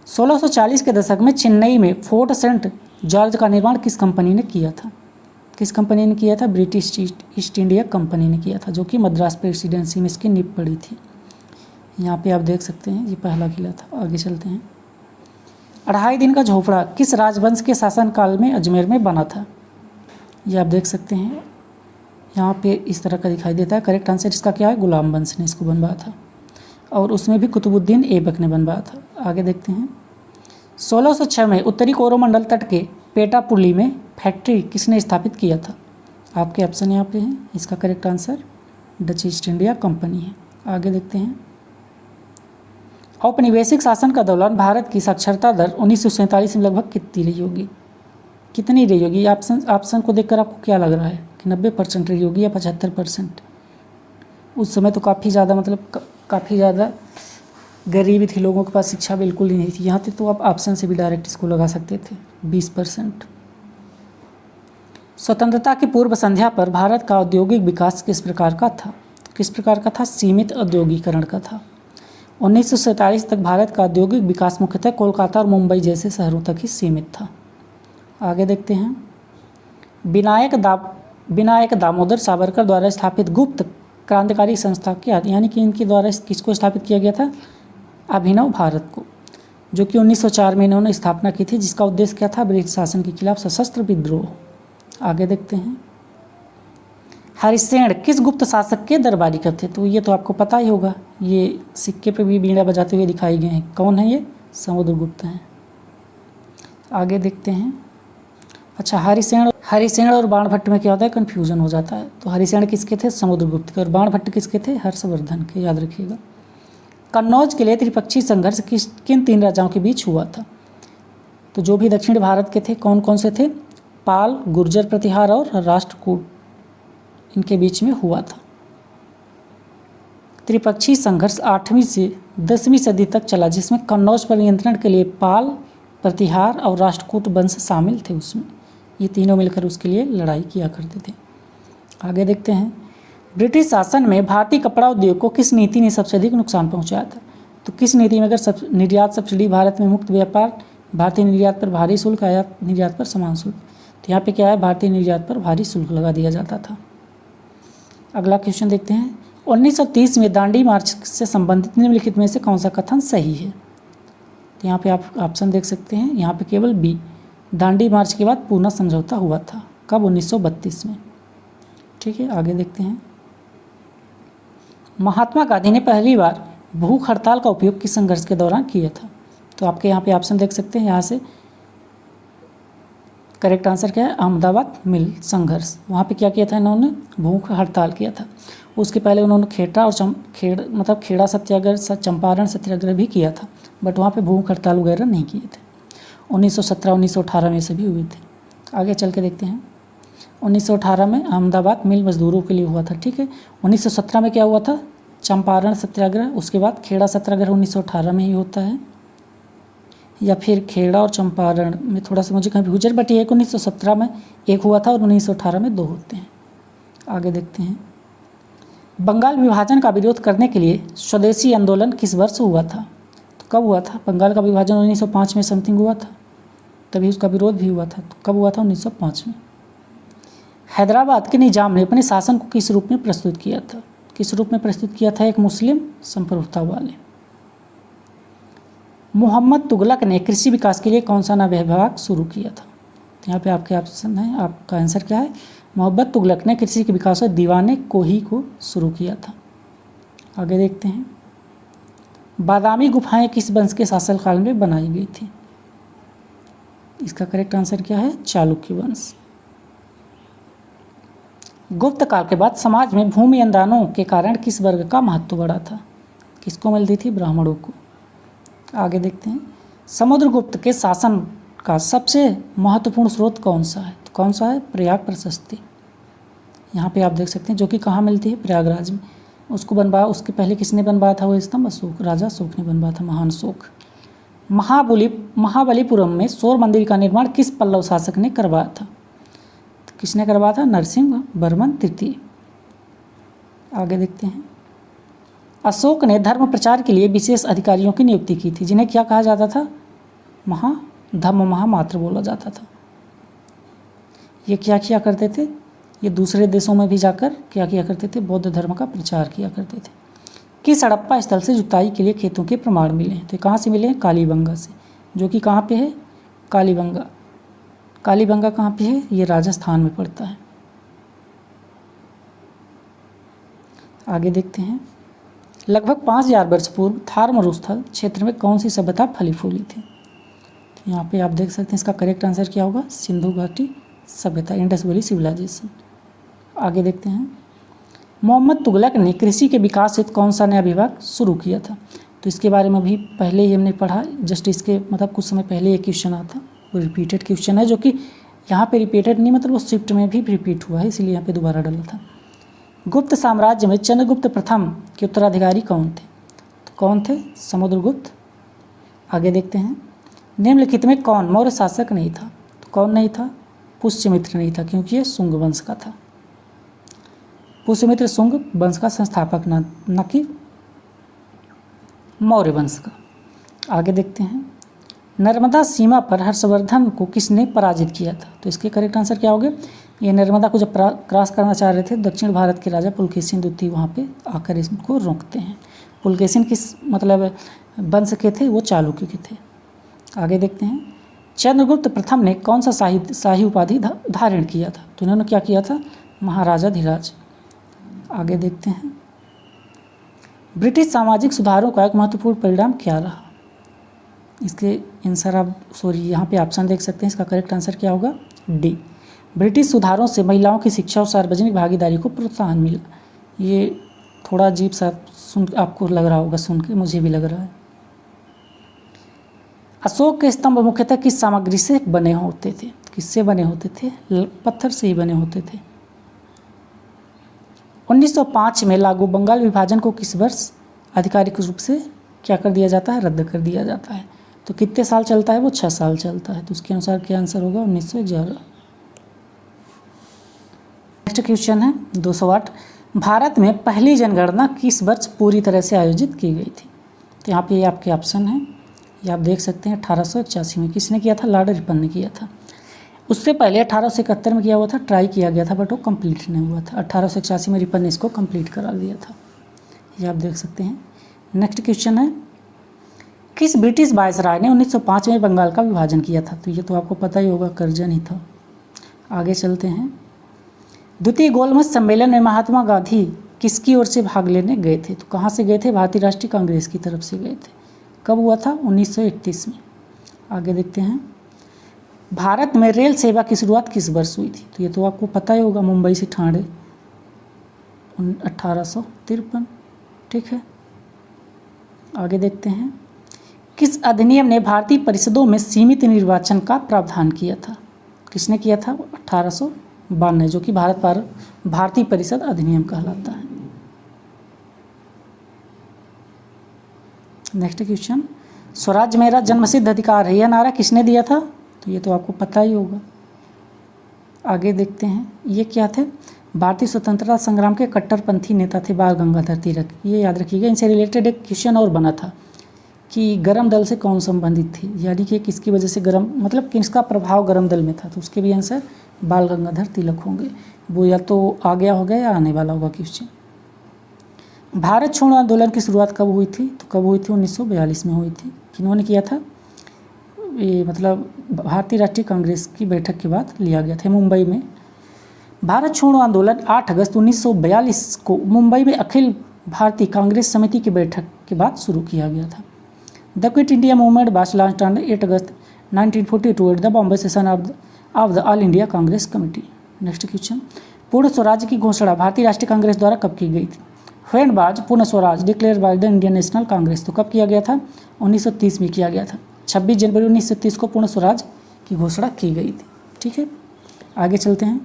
1640 के दशक में चेन्नई में फोर्ट सेंट जॉर्ज का निर्माण किस कंपनी ने किया था? किस कंपनी ने किया था? ब्रिटिश ईस्ट इंडिया कंपनी ने किया था, जो कि मद्रास प्रेसिडेंसी में इसकी नींव पड़ी थी। यहाँ पे आप देख सकते हैं ये पहला किला था। आगे चलते हैं 2.5 दिन का झोपड़ा किस राजवंश के शासनकाल में अजमेर में बना था? ये आप देख सकते हैं यहाँ पे इस तरह का दिखाई देता है। करेक्ट आंसर इसका क्या है? गुलाम वंश ने इसको बनवाया था, और उसमें भी कुतुबुद्दीन ऐबक ने बनवाया था। आगे देखते हैं 1606 में उत्तरी कोरोमंडल तट के पेटापुली में फैक्ट्री किसने स्थापित किया था? आपके ऑप्शन यहाँ पे हैं। इसका correct answer Dutch east India company है। आगे देखते हैं औपनिवेशिक शासन का दौरान भारत की साक्षरता दर 1947 में लगभग कितनी रही होगी? कितनी रही होगी? ऑप्शन को देखकर आपको क्या लग रहा है कि 90% रही होगी या 75%? उस समय तो काफ़ी ज़्यादा मतलब काफ़ी ज़्यादा गरीबी थी, लोगों के पास शिक्षा बिल्कुल ही नहीं थी। यहाँ तक तो आप ऑप्शन से भी डायरेक्ट इसको लगा सकते थे। 20%। स्वतंत्रता की पूर्व संध्या पर भारत का औद्योगिक विकास किस प्रकार का था? किस प्रकार का था? सीमित औद्योगिकरण का था। 1947 तक भारत का औद्योगिक विकास मुख्यतः कोलकाता और मुंबई जैसे शहरों तक ही सीमित था। आगे देखते हैं विनायक दामोदर सावरकर द्वारा स्थापित गुप्त क्रांतिकारी संस्था क्या, यानी कि इनके द्वारा किसको स्थापित किया गया था? अभिनव भारत को, जो कि 1904 में इन्होंने स्थापना की थी, जिसका उद्देश्य क्या था? ब्रिटिश शासन के खिलाफ सशस्त्र विद्रोह। आगे देखते हैं हरिसेन किस गुप्त शासक के दरबारी कब थे? तो ये तो आपको पता ही होगा, ये सिक्के पे भी बीड़ा बजाते हुए दिखाई गए हैं। कौन है ये? समुद्रगुप्त हैं। आगे देखते हैं अच्छा हरिसेन और बाणभट्ट में क्या होता है? कन्फ्यूजन हो जाता है। तो हरिसेन किसके थे? समुद्रगुप्त के। और बाणभट्ट किसके थे? हर्षवर्धन के, याद रखिएगा। कन्नौज के लिए त्रिपक्षीय संघर्ष किन 3 राजाओं के बीच हुआ था? तो जो भी दक्षिण भारत के थे, कौन कौन से थे? पाल, गुर्जर प्रतिहार और राष्ट्रकूट, इनके बीच में हुआ था। त्रिपक्षीय संघर्ष 8वीं से 10वीं सदी तक चला, जिसमें कन्नौज पर नियंत्रण के लिए पाल, प्रतिहार और राष्ट्रकूट वंश शामिल थे। उसमें ये तीनों मिलकर उसके लिए लड़ाई किया करते थे। आगे देखते हैं ब्रिटिश शासन में भारतीय कपड़ा उद्योग को किस नीति ने सबसे अधिक नुकसान पहुंचाया था? तो किस नीति में? अगर निर्यात सब्सिडी, भारत में मुक्त व्यापार, भारतीय निर्यात पर भारी शुल्क, आयात निर्यात पर समान शुल्क। तो यहाँ पे क्या है? भारतीय निर्यात पर भारी शुल्क लगा दिया जाता था। अगला क्वेश्चन देखते हैं 1930 में दांडी मार्च से संबंधित निम्नलिखित में से कौन सा कथन सही है? तो यहाँ पे आप ऑप्शन देख सकते हैं। यहाँ पे केवल बी, दांडी मार्च के बाद पूना समझौता हुआ था। कब? 1932 में। ठीक है, आगे देखते हैं महात्मा गांधी ने पहली बार भूख हड़ताल का उपयोग किस संघर्ष के दौरान किया था? तो आपके यहाँ पे ऑप्शन देख सकते हैं। यहाँ से करेक्ट आंसर क्या है? अहमदाबाद मिल संघर्ष। वहाँ पे क्या किया था इन्होंने? भूख हड़ताल किया था। उसके पहले उन्होंने खेड़ा और खेड़ा सत्याग्रह, चंपारण सत्याग्रह भी किया था, बट वहाँ पे भूख हड़ताल वगैरह नहीं किए थे। 1917-1918 में से भी हुए थे। आगे चल के देखते हैं 1918 में अहमदाबाद मिल मजदूरों के लिए हुआ था। ठीक है, 1917 में क्या हुआ था? चंपारण सत्याग्रह। उसके बाद खेड़ा सत्याग्रह 1918 में ही होता है, या फिर खेड़ा और चंपारण में थोड़ा सा मुझे कन्फ्यूजन, बट ये 1917 में एक हुआ था और 1918 में 2 होते हैं। आगे देखते हैं बंगाल विभाजन का विरोध करने के लिए स्वदेशी आंदोलन किस वर्ष हुआ था? तो कब हुआ था? बंगाल का विभाजन 1905 में समथिंग हुआ था, तभी उसका विरोध भी हुआ था। तो कब हुआ था? 1905 में। हैदराबाद के निजाम ने अपने शासन को किस रूप में प्रस्तुत किया था? किस रूप में प्रस्तुत किया था? एक मुस्लिम संप्रभुता वाले। मोहम्मद तुगलक ने कृषि विकास के लिए कौन सा नया विभाग शुरू किया था? यहाँ पे आपके ऑप्शन है, आपका आंसर क्या है? मोहम्मद तुगलक ने कृषि के विकास और दीवाने कोही को शुरू किया था। आगे देखते हैं बादामी गुफाएं किस वंश के शासनकाल में बनाई गई थी? इसका करेक्ट आंसर क्या है? चालुक्य वंश। गुप्त काल के बाद समाज में भूमि अनुदानों के कारण किस वर्ग का महत्व बढ़ा था? किसको मिलती थी? ब्राह्मणों को। आगे देखते हैं समुद्रगुप्त के शासन का सबसे महत्वपूर्ण स्रोत कौन सा है? तो कौन सा है? प्रयाग प्रशस्ति। यहाँ पे आप देख सकते हैं, जो कि कहाँ मिलती है? प्रयागराज में। उसको बनवाया, उसके पहले किसने बनवाया था वो स्तंभ? अशोक, राजा अशोक ने बनवाया था, महान अशोक। महाबलीपुरम में सौर मंदिर का निर्माण किस पल्लव शासक ने करवाया था? तो किसने करवाया था? नरसिंह वर्मन तृतीय। आगे देखते हैं। अशोक ने धर्म प्रचार के लिए विशेष अधिकारियों की नियुक्ति की थी, जिन्हें क्या कहा जाता था? धम्म महामात्र बोला जाता था। ये क्या किया करते थे? ये दूसरे देशों में भी जाकर क्या किया करते थे? बौद्ध धर्म का प्रचार किया करते थे। किस हड़प्पा स्थल से जुताई के लिए खेतों के प्रमाण मिले हैं? तो कहाँ से मिले हैं? कालीबंगा से, जो कि कहाँ पे है? कालीबंगा। कालीबंगा कहाँ पे है? ये राजस्थान में पड़ता है। आगे देखते हैं। लगभग 5000 वर्ष पूर्व थार मरुस्थल क्षेत्र में कौन सी सभ्यता फली फूली थी? तो यहाँ पे आप देख सकते हैं, इसका करेक्ट आंसर क्या होगा? सिंधु घाटी सभ्यता, इंडस वैली सिविलाइजेशन। आगे देखते हैं। मोहम्मद तुगलक ने कृषि के विकास हेतु कौन सा नया विभाग शुरू किया था? तो इसके बारे में भी पहले ही हमने पढ़ा, जस्ट इसके मतलब कुछ समय पहले एक क्वेश्चन आता, वो रिपीटेड क्वेश्चन है, जो कि यहाँ पे रिपीटेड नहीं, मतलब वो शिफ्ट में भी रिपीट हुआ है, इसलिए यहाँ पे दोबारा डाला था। गुप्त साम्राज्य में चंद्रगुप्त प्रथम के उत्तराधिकारी कौन थे? तो कौन थे? समुद्रगुप्त। आगे देखते हैं। निम्नलिखित में कौन मौर्य शासक नहीं था? तो कौन नहीं था? पुष्यमित्र नहीं था, क्योंकि ये शुंग वंश का था। पुष्यमित्र शुंग वंश का संस्थापक, न कि मौर्य वंश का। आगे देखते हैं। नर्मदा सीमा पर हर्षवर्धन को किसने पराजित किया था? तो इसके करेक्ट आंसर क्या होगा? ये नर्मदा को जब क्रॉस करना चाह रहे थे, दक्षिण भारत के राजा पुलकेशिन द्वितीय वहाँ पे आकर इसको रोकते हैं। पुलकेशिन किस मतलब वंश के थे? वो चालुक्य के थे। आगे देखते हैं। चंद्रगुप्त प्रथम ने कौन सा शाही उपाधि धारण किया था? तो इन्होंने क्या किया था? महाराजाधिराज। आगे देखते हैं। ब्रिटिश सामाजिक सुधारों का एक महत्वपूर्ण परिणाम क्या रहा? इसके आंसर आप यहाँ पे ऑप्शन देख सकते हैं, इसका करेक्ट आंसर क्या होगा? डी। ब्रिटिश सुधारों से महिलाओं की शिक्षा और सार्वजनिक भागीदारी को प्रोत्साहन मिला। ये थोड़ा अजीब सा सुन आपको लग रहा होगा, सुन के मुझे भी लग रहा है। अशोक के स्तंभ मुख्यतः किस सामग्री से बने होते थे? किससे बने होते थे? पत्थर से ही बने होते थे। 1905 में लागू बंगाल विभाजन को किस वर्ष आधिकारिक रूप से क्या कर दिया जाता है? रद्द कर दिया जाता है। तो कितने साल चलता है वो? 6 साल चलता है। तो उसके अनुसार क्या आंसर होगा? 1911। नेक्स्ट क्वेश्चन है 208। भारत में पहली जनगणना किस वर्ष पूरी तरह से आयोजित की गई थी? तो यहाँ पे आपके ऑप्शन हैं, ये आप देख सकते हैं। 1881 में। किसने किया था? लॉर्ड रिपन ने किया था। उससे पहले 1871 में किया हुआ था, ट्राई किया गया था, बट वो कंप्लीट नहीं हुआ था। 1881 में रिपन ने इसको कंप्लीट करा दिया था, ये आप देख सकते हैं। नेक्स्ट क्वेश्चन है। किस ब्रिटिश वायसराय ने 1905 में बंगाल का विभाजन किया था? तो ये तो आपको पता ही होगा, कर्जन ही था। आगे चलते हैं। द्वितीय गोलमेज सम्मेलन में महात्मा गांधी किसकी ओर से भाग लेने गए थे? तो कहाँ से गए थे? भारतीय राष्ट्रीय कांग्रेस की तरफ से गए थे। कब हुआ था? 1931 में। आगे देखते हैं। भारत में रेल सेवा की शुरुआत किस वर्ष हुई थी? तो ये तो आपको पता ही होगा, मुंबई से ठाणे 1853। ठीक है। आगे देखते हैं। किस अधिनियम ने भारतीय परिषदों में सीमित निर्वाचन का प्रावधान किया था? किसने किया था? 1892, जो कि भारतीय परिषद अधिनियम कहलाता है। Next question. स्वराज मेरा जन्मसिद्ध अधिकार है, यह नारा किसने दिया था? तो ये तो आपको पता ही होगा। आगे देखते हैं। ये क्या थे? भारतीय स्वतंत्रता संग्राम के कट्टरपंथी नेता थे बाल गंगाधर तिलक। ये याद रखिएगा। इनसे रिलेटेड एक क्वेश्चन और बना था कि गरम दल से कौन संबंधित थी, यानी कि किसकी वजह से गरम, मतलब किसका प्रभाव गरम दल में था। तो उसके भी आंसर बाल गंगाधर तिलक होंगे। वो या तो आ गया होगा या आने वाला होगा क्वेश्चन। भारत छोड़ो आंदोलन की शुरुआत कब हुई थी? तो कब हुई थी? 1942 में हुई थी। किन्होंने किया था? ये मतलब भारतीय राष्ट्रीय कांग्रेस की बैठक के बाद लिया गया था, मुंबई में। भारत छोड़ो आंदोलन 8 अगस्त 1942 को मुंबई में अखिल भारतीय कांग्रेस समिति की बैठक के बाद शुरू किया गया था। The quit India movement was launched on 8 August 1942 at the Bombay session of the all India Congress committee. Next question. पूर्ण स्वराज की घोषणा भारतीय राष्ट्रीय कांग्रेस द्वारा कब की गई थी? व्हेन वाज पूर्ण Swaraj declare by the Indian national Congress? तो कब किया गया था? 1930 में किया गया था। 26 जनवरी 1930 को पूर्ण स्वराज की घोषणा की गई थी। ठीक है, आगे चलते हैं।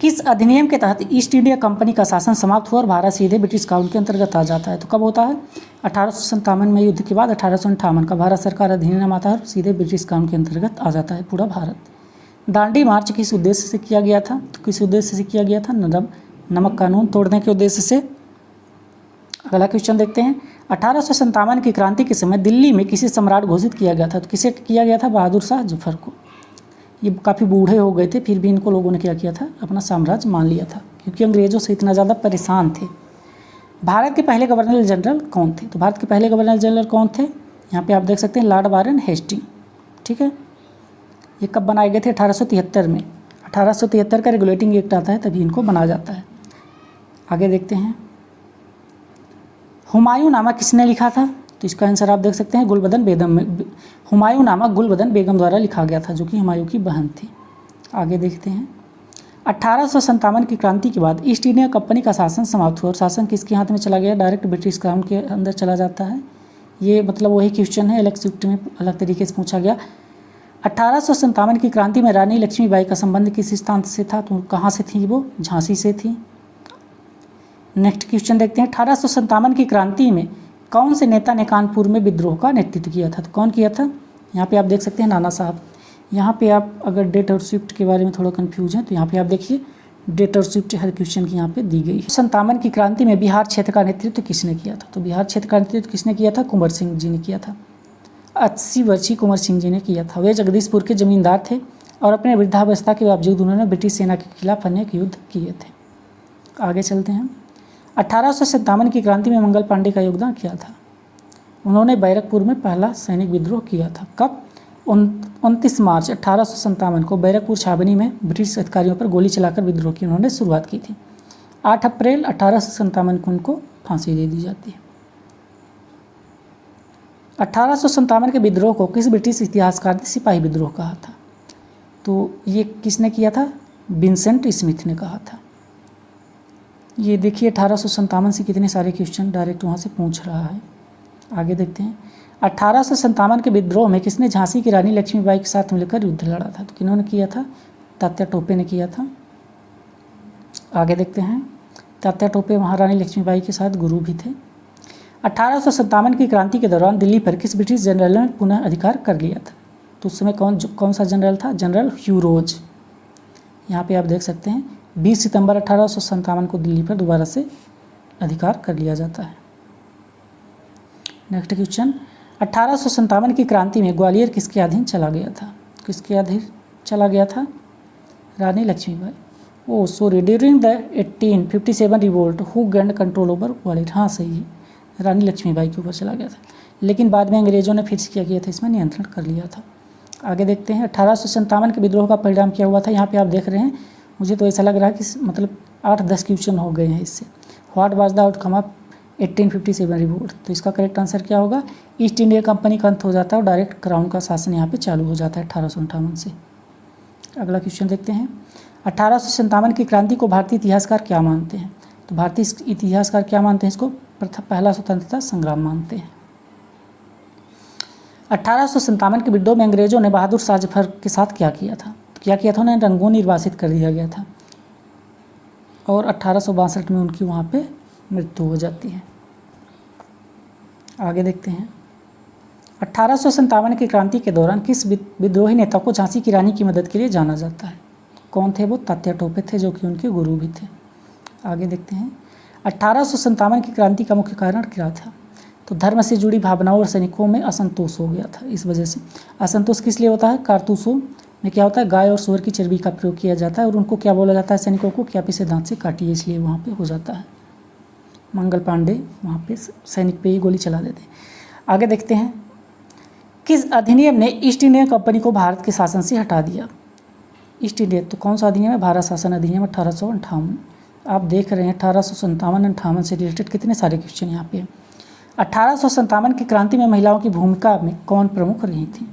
किस अधिनियम के तहत ईस्ट इंडिया कंपनी का शासन समाप्त हुआ और भारत सीधे ब्रिटिश काउंसिल के अंतर्गत आ जाता है? तो कब होता है? 1857 में युद्ध के बाद 1858 का भारत सरकार अधिनियम आता है और सीधे ब्रिटिश काउंसिल के अंतर्गत आ जाता है पूरा भारत। दांडी मार्च किस उद्देश्य से किया गया था? तो किस उद्देश्य से किया गया था? नमक कानून तोड़ने के उद्देश्य से। अगला क्वेश्चन देखते हैं। 1857 की क्रांति के समय दिल्ली में किसे सम्राट घोषित किया गया था? तो किसे किया गया था? बहादुर शाह जफर को। ये काफ़ी बूढ़े हो गए थे, फिर भी इनको लोगों ने क्या किया था? अपना साम्राज्य मान लिया था, क्योंकि अंग्रेज़ों से इतना ज़्यादा परेशान थे। भारत के पहले गवर्नर जनरल कौन थे? तो भारत के पहले गवर्नर जनरल कौन थे? यहाँ पे आप देख सकते हैं, लॉर्ड वारन हेस्टिंग। ठीक है, ये कब बनाए गए थे? 1873 में। 1873 का रेगुलेटिंग एक्ट आता है, तभी इनको बनाया जाता है। आगे देखते हैं। हुमायूं नामा किसने लिखा था? तो इसका आंसर आप देख सकते हैं, गुलबदन बेगम। हुमायूं नामा गुलबदन बेगम द्वारा लिखा गया था, जो कि हुमायूं की बहन थी। आगे देखते हैं। 1857 की क्रांति के बाद ईस्ट इंडिया कंपनी का शासन समाप्त हुआ और शासन किसके हाथ में चला गया? डायरेक्ट ब्रिटिश क्राउन के अंदर चला जाता है। ये मतलब वही क्वेश्चन है, अलग शिफ्ट में अलग तरीके से पूछा गया। 1857 की क्रांति में रानी लक्ष्मीबाई का संबंध किस स्थान से था? तो कहाँ से थी वो? झांसी से थी। नेक्स्ट क्वेश्चन देखते हैं। 1857 की क्रांति में कौन से नेता ने कानपुर में विद्रोह का नेतृत्व किया था? तो कौन किया था? यहाँ पे आप देख सकते हैं, नाना साहब। यहाँ पे आप अगर डेट और शिफ्ट के बारे में थोड़ा कंफ्यूज हैं तो यहाँ पे आप देखिए, डेट और शिफ्ट हर क्वेश्चन की यहाँ पे दी गई है। 57 की क्रांति में बिहार क्षेत्र का नेतृत्व किसने किया था? तो बिहार क्षेत्र का नेतृत्व किसने किया था? कुंवर सिंह जी ने किया था। 80 वर्षीय कुंवर सिंह जी ने किया था। वे जगदीशपुर के जमींदार थे और अपने वृद्धावस्था के बावजूद उन्होंने ब्रिटिश सेना के खिलाफ अनेक युद्ध किए थे। आगे चलते हैं। 1857 की क्रांति में मंगल पांडे का योगदान क्या था? उन्होंने बैरकपुर में पहला सैनिक विद्रोह किया था। कब? 29 मार्च 1857 को बैरकपुर छावनी में ब्रिटिश अधिकारियों पर गोली चलाकर विद्रोह की उन्होंने शुरुआत की थी। 8 अप्रैल 1857 को उनको फांसी दे दी जाती है। 1857 के विद्रोह को किस ब्रिटिश इतिहासकार ने सिपाही विद्रोह कहा था? तो ये किसने किया था? विंसेंट स्मिथ ने कहा था। ये देखिए, 1857 से कितने सारे क्वेश्चन डायरेक्ट वहाँ से पूछ रहा है। आगे देखते हैं। 1857 के विद्रोह में किसने झांसी की रानी लक्ष्मीबाई के साथ मिलकर युद्ध लड़ा था? तो किन्होंने किया था? तात्या टोपे ने किया था। आगे देखते हैं। तात्या टोपे महारानी लक्ष्मीबाई के साथ गुरु भी थे। 1857 की क्रांति के दौरान दिल्ली पर किस ब्रिटिश जनरल ने पुनः अधिकार कर लिया था? तो उस समय कौन सा जनरल था? जनरल ह्यू रोज। यहाँ पे आप देख सकते हैं, 20 सितंबर 1857 को दिल्ली पर दोबारा से अधिकार कर लिया जाता है। Next question. 1857 की क्रांति में ग्वालियर किसके अधीन चला गया था? किसके अधीन चला गया था? Rani Lakshmibai. Oh sorry, during the 1857 revolt who gained control over Gwalior. हाँ सही है, रानी लक्ष्मीबाई के ऊपर चला गया था, लेकिन बाद में अंग्रेज़ों ने फिर से क्या किया था? इसमें नियंत्रण कर लिया था। आगे देखते हैं। 1857 के विद्रोह का परिणाम क्या हुआ था? यहाँ पे आप देख रहे हैं, मुझे तो ऐसा लग रहा है कि मतलब 8-10 क्वेश्चन हो गए हैं इससे। What was the outcome of 1857 revolt? तो इसका करेक्ट आंसर क्या होगा? ईस्ट इंडिया कंपनी का अंत हो जाता है और डायरेक्ट क्राउन का शासन यहाँ पे चालू हो जाता है 1858 से। अगला क्वेश्चन देखते हैं। 1857 की क्रांति को भारतीय इतिहासकार क्या मानते हैं? तो भारतीय इतिहासकार क्या मानते हैं इसको? पहला स्वतंत्रता संग्राम मानते हैं। 1857 के विद्रोह में अंग्रेजों ने बहादुर शाह जफर के साथ क्या किया था? क्या किया था? उन्हें रंगून निर्वासित कर दिया गया था और 1862 में उनकी वहाँ पे मृत्यु हो जाती है। आगे देखते हैं। 1857 की क्रांति के दौरान किस विद्रोही नेता को झांसी की रानी की मदद के लिए जाना जाता है? कौन थे वो? तात्या टोपे थे, जो कि उनके गुरु भी थे। आगे देखते हैं। 1857 की क्रांति का मुख्य कारण क्या था? तो धर्म से जुड़ी भावनाओं और सैनिकों में असंतोष हो गया था। इस वजह से असंतोष किस लिए होता है? कारतूसों में क्या होता है? गाय और सूअर की चर्बी का प्रयोग किया जाता है और उनको क्या बोला जाता है? सैनिकों को क्या पे से दांत से काटिए, इसलिए वहाँ पे हो जाता है। मंगल पांडे वहाँ पे सैनिक पे ही गोली चला देते हैं। आगे देखते हैं। किस अधिनियम ने ईस्ट इंडिया कंपनी को भारत के शासन से हटा दिया? ईस्ट इंडिया तो कौन सा अधिनियम है? भारत शासन अधिनियम 1858। आप देख रहे हैं 1857-58 से रिलेटेड कितने सारे क्वेश्चन यहाँ पे। 1857 की क्रांति में महिलाओं की भूमिका में कौन प्रमुख रही थी?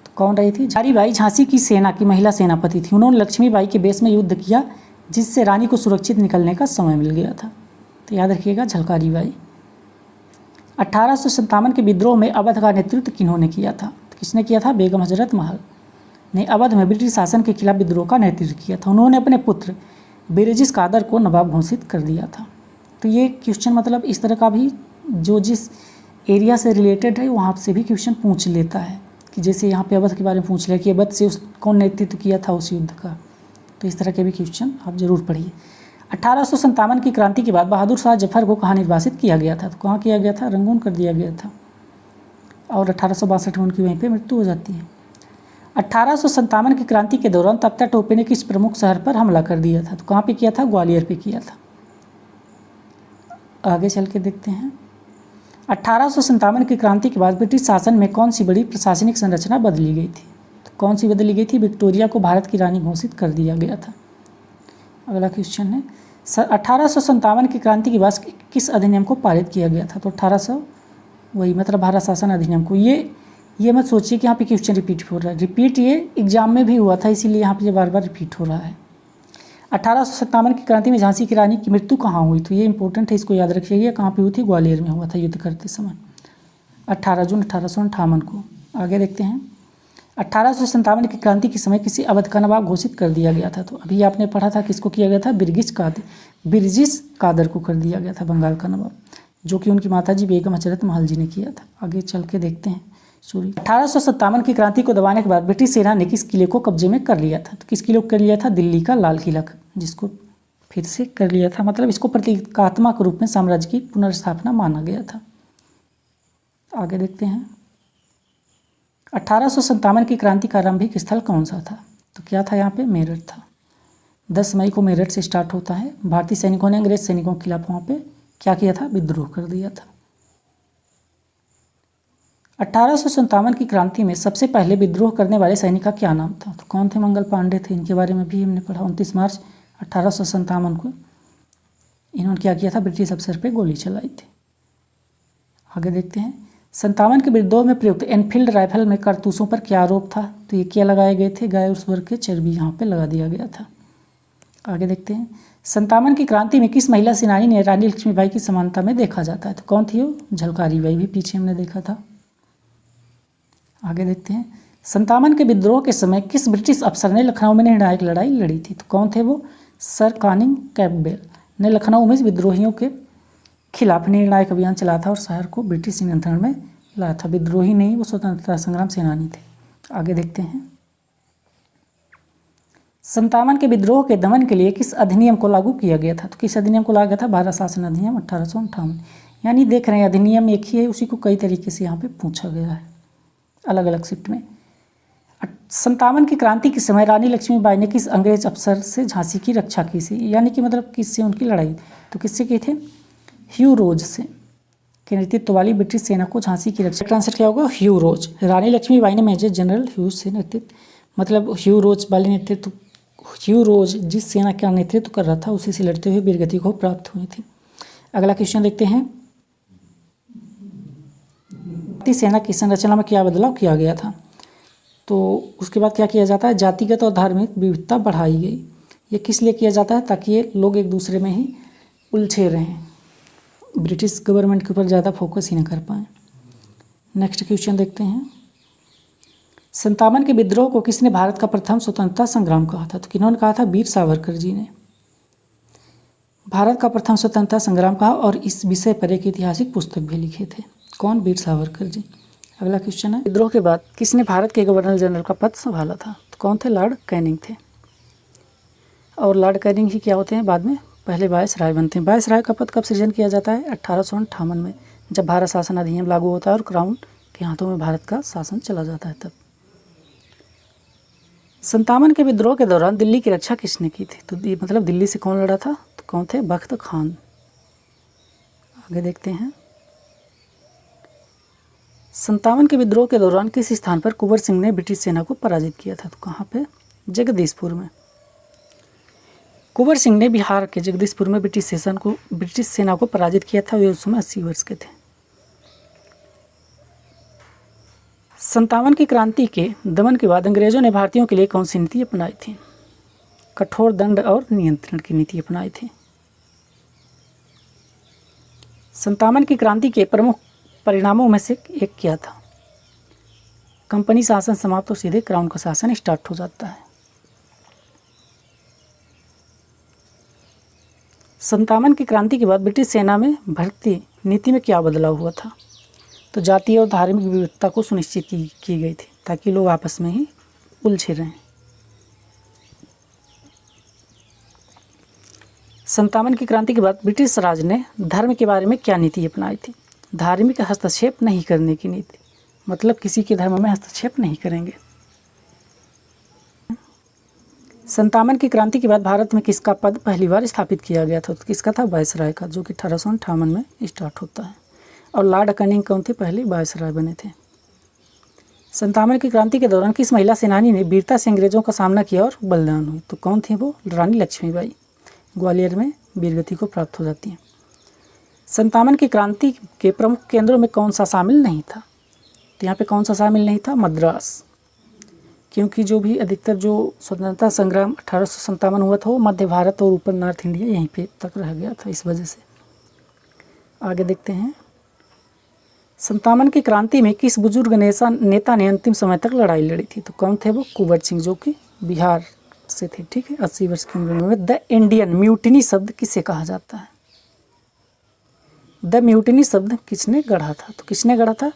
तो कौन रही थी? झारीबाई झांसी की सेना की महिला सेनापति थी। उन्होंने लक्ष्मीबाई के बेस में युद्ध किया, जिससे रानी को सुरक्षित निकलने का समय मिल गया था। तो याद रखिएगा, झलकारी बाई। 1857 के विद्रोह में अवध का नेतृत्व किन्होंने किया था? किसने किया था? बेगम हजरत महल ने अवध में ब्रिटिश शासन के खिलाफ विद्रोह का नेतृत्व किया था। उन्होंने अपने पुत्र बेरजिस कादर को नवाब घोषित कर दिया था। तो ये क्वेश्चन मतलब इस तरह का भी जो जिस एरिया से रिलेटेड है वहाँ से भी क्वेश्चन पूछ लेता है, कि जैसे यहाँ पे अवध के बारे में पूछ लिया कि अवध से कौन नेतृत्व किया था उस युद्ध का। तो इस तरह के भी क्वेश्चन आप जरूर पढ़िए। 1857 की क्रांति के बाद बहादुर शाह जफर को कहाँ निर्वासित किया गया था? तो कहाँ किया गया था? रंगून कर दिया गया था, और 1862 में उनकी वहीं पे मृत्यु हो जाती है। 1857 की क्रांति के दौरान तात्या टोपे ने किस प्रमुख शहर पर हमला कर दिया था? तो कहाँ पे किया था? ग्वालियर पे किया था। आगे चल के देखते हैं। 1857 की क्रांति के बाद ब्रिटिश शासन में कौन सी बड़ी प्रशासनिक संरचना बदली गई थी? तो कौन सी बदली गई थी? विक्टोरिया को भारत की रानी घोषित कर दिया गया था। अगला क्वेश्चन है 1857 की क्रांति के बाद किस अधिनियम को पारित किया गया था? तो 1800 वही मतलब भारत शासन अधिनियम को। ये मत सोचिए कि यहाँ पे क्वेश्चन रिपीट हो रहा है, रिपीट ये एग्जाम में भी हुआ था, इसीलिए यहाँ पे बार बार रिपीट हो रहा है। 1857 की क्रांति में झांसी की रानी की मृत्यु कहाँ हुई? तो ये इंपॉर्टेंट है, इसको याद रखिएगा। कहाँ पे हुई थी? ग्वालियर में हुआ था युद्ध करते समय, 18 जून 1858 को। आगे देखते हैं। 1857 की क्रांति के समय किसी अवध का नवाब घोषित कर दिया गया था? तो अभी आपने पढ़ा था किसको किया गया था? बिरजिस कादर को कर दिया गया था बंगाल का नवाब, जो कि उनकी माताजी बेगम हजरत महल जी ने किया था। आगे चल के देखते हैं। 1857 की क्रांति को दबाने के बाद ब्रिटिश सेना ने किस किले को कब्जे में कर लिया था? तो किस किले को कर लिया था? दिल्ली का लाल किला, जिसको फिर से कर लिया था। मतलब इसको प्रतीकात्मक रूप में साम्राज्य की पुनर्स्थापना माना गया था। आगे देखते हैं। 1857 की क्रांति का आरंभिक स्थल कौन सा था? तो क्या था यहाँ पे? मेरठ था। 10 मई को मेरठ से स्टार्ट होता है। भारतीय सैनिकों ने अंग्रेज सैनिकों के खिलाफ वहाँ पे क्या किया था? विद्रोह कर दिया था। 1857 की क्रांति में सबसे पहले विद्रोह करने वाले सैनिक का क्या नाम था? तो कौन थे? मंगल पांडे थे। इनके बारे में भी हमने पढ़ा। 29 मार्च 1857 को इन्होंने क्या किया था? ब्रिटिश अफसर पे गोली चलाई थी। आगे देखते हैं। 57 के विद्रोह में प्रयुक्त एनफील्ड राइफल में कारतूसों पर क्या आरोप था? तो ये क्या लगाए गए थे? गाय और सुअर के चर्बी यहाँ पे लगा दिया गया था। आगे देखते हैं। 57 की क्रांति में किस महिला सेनानी ने रानी लक्ष्मीबाई की समानता में देखा जाता है? तो कौन थी वो? झलकारी बाई, भी पीछे हमने देखा था। आगे देखते हैं। 57 के विद्रोह के समय किस ब्रिटिश अफसर ने लखनऊ में निर्णायक लड़ाई लड़ी थी? तो कौन थे वो? सर कानिंग कैम्पबेल ने लखनऊ में विद्रोहियों के खिलाफ निर्णायक अभियान चलाया था और शहर को ब्रिटिश नियंत्रण में लाया था। विद्रोही नहीं, वो स्वतंत्रता संग्राम सेनानी थे। आगे देखते हैं। 57 के विद्रोह के दमन के लिए किस अधिनियम को लागू किया गया था? तो किस अधिनियम को लाया गया था? भारत शासन अधिनियम 1858। यानी देख रहे हैं अधिनियम एक ही है, उसी को कई तरीके से यहाँ पे पूछा गया है अलग अलग शिफ्ट में। 57 की क्रांति के समय रानी लक्ष्मीबाई ने किस अंग्रेज अफसर से झांसी की रक्षा की थी? यानी कि मतलब किससे उनकी लड़ाई? तो किससे की थे? ह्यू रोज से के नेतृत्व वाली ब्रिटिश सेना को झांसी की रक्षा। आंसर क्या होगा? ह्यू रोज। रानी लक्ष्मीबाई ने मेजर जनरल ह्यूज से नेतृत्व, मतलब ह्यू रोज वाले नेतृत्व, ह्यू रोज जिस सेना का नेतृत्व कर रहा था उसी से लड़ते हुए वीरगति को प्राप्त हुई थी। अगला क्वेश्चन देखते हैं। भारतीय सेना की संरचना में क्या बदलाव किया गया था? तो उसके बाद क्या किया जाता है? जातिगत और धार्मिक विविधता बढ़ाई गई। ये किस लिए किया जाता है? ताकि ये लोग एक दूसरे में ही उलझे रहें, ब्रिटिश गवर्नमेंट के ऊपर ज़्यादा फोकस ही न कर पाएँ। नेक्स्ट क्वेश्चन देखते हैं। 57 के विद्रोह को किसने भारत का प्रथम स्वतंत्रता संग्राम कहा था? तो किन्होंने कहा था? वीर सावरकर जी ने भारत का प्रथम स्वतंत्रता संग्राम कहा और इस विषय पर एक ऐतिहासिक पुस्तक भी लिखे थे। कौन? वीर सावरकर जी। अगला क्वेश्चन है। विद्रोह के बाद किसने भारत के गवर्नर जनरल का पद संभाला था? तो कौन थे? लॉर्ड कैनिंग थे। और लॉर्ड कैनिंग ही क्या होते हैं? बाद में पहले वायसराय बनते हैं। वायसराय का पद कब सृजन किया जाता है? 1858 में, जब भारत शासन अधिनियम लागू होता है और क्राउन के हाथों में भारत का शासन चला जाता है तब। 57 के विद्रोह के दौरान दिल्ली की रक्षा किसने की थी? तो ये मतलब दिल्ली से कौन लड़ा था? तो कौन थे? बख्त खान। आगे देखते हैं। 57 के विद्रोह के दौरान किस स्थान पर कुंवर सिंह ने ब्रिटिश सेना को पराजित किया था? तो कहाँ पे? जगदीशपुर में। कुंवर सिंह ने बिहार के जगदीशपुर में ब्रिटिश सेना को पराजित किया था। वे उस समय 80 वर्ष के थे। 57 की क्रांति के दमन के बाद अंग्रेजों ने भारतीयों के लिए कौन सी नीति अपनाई थी? कठोर दंड और नियंत्रण की नीति अपनाई थी। 57 की क्रांति के प्रमुख परिणामों में से एक क्या था? कंपनी शासन समाप्त और सीधे क्राउन का शासन स्टार्ट हो जाता है। 57 की क्रांति के बाद ब्रिटिश सेना में भर्ती नीति में क्या बदलाव हुआ था? तो जातीय और धार्मिक विविधता को सुनिश्चित की गई थी ताकि लोग आपस में ही उलझे रहें। 57 की क्रांति के बाद ब्रिटिश राज ने धर्म के बारे में क्या नीति अपनाई थी? धार्मिक हस्तक्षेप नहीं करने की नीति, मतलब किसी के धर्म में हस्तक्षेप नहीं करेंगे। 57 की क्रांति के बाद भारत में किसका पद पहली बार स्थापित किया गया था? तो किसका था? वायसराय का, जो कि 1858 में स्टार्ट होता है। और लॉर्ड कैनिंग कौन थे? पहले वायसराय बने थे। 57 की क्रांति के दौरान किस महिला सेनानी ने वीरता से अंग्रेजों का सामना किया और बलिदान हुई? तो कौन थी वो? रानी लक्ष्मीबाई। ग्वालियर में वीरगति को प्राप्त हो जाती है। 57 की क्रांति के प्रमुख केंद्रों में कौन सा शामिल नहीं था? तो यहाँ पे कौन सा शामिल नहीं था? मद्रास, क्योंकि जो भी अधिकतर जो स्वतंत्रता संग्राम 1857 हुआ था वो मध्य भारत और ऊपर नॉर्थ इंडिया यहीं पे तक रह गया था, इस वजह से। आगे देखते हैं। 57 की क्रांति में किस बुजुर्ग नेता ने अंतिम समय तक लड़ाई लड़ी थी? तो कौन थे वो? कुंवर सिंह, जो कि बिहार से थे। ठीक है, 80 वर्ष की उम्र में। द इंडियन म्यूटिनी शब्द किसे कहा जाता है? द म्यूटिनी शब्द किसने गढ़ा था? तो किसने गढ़ा था?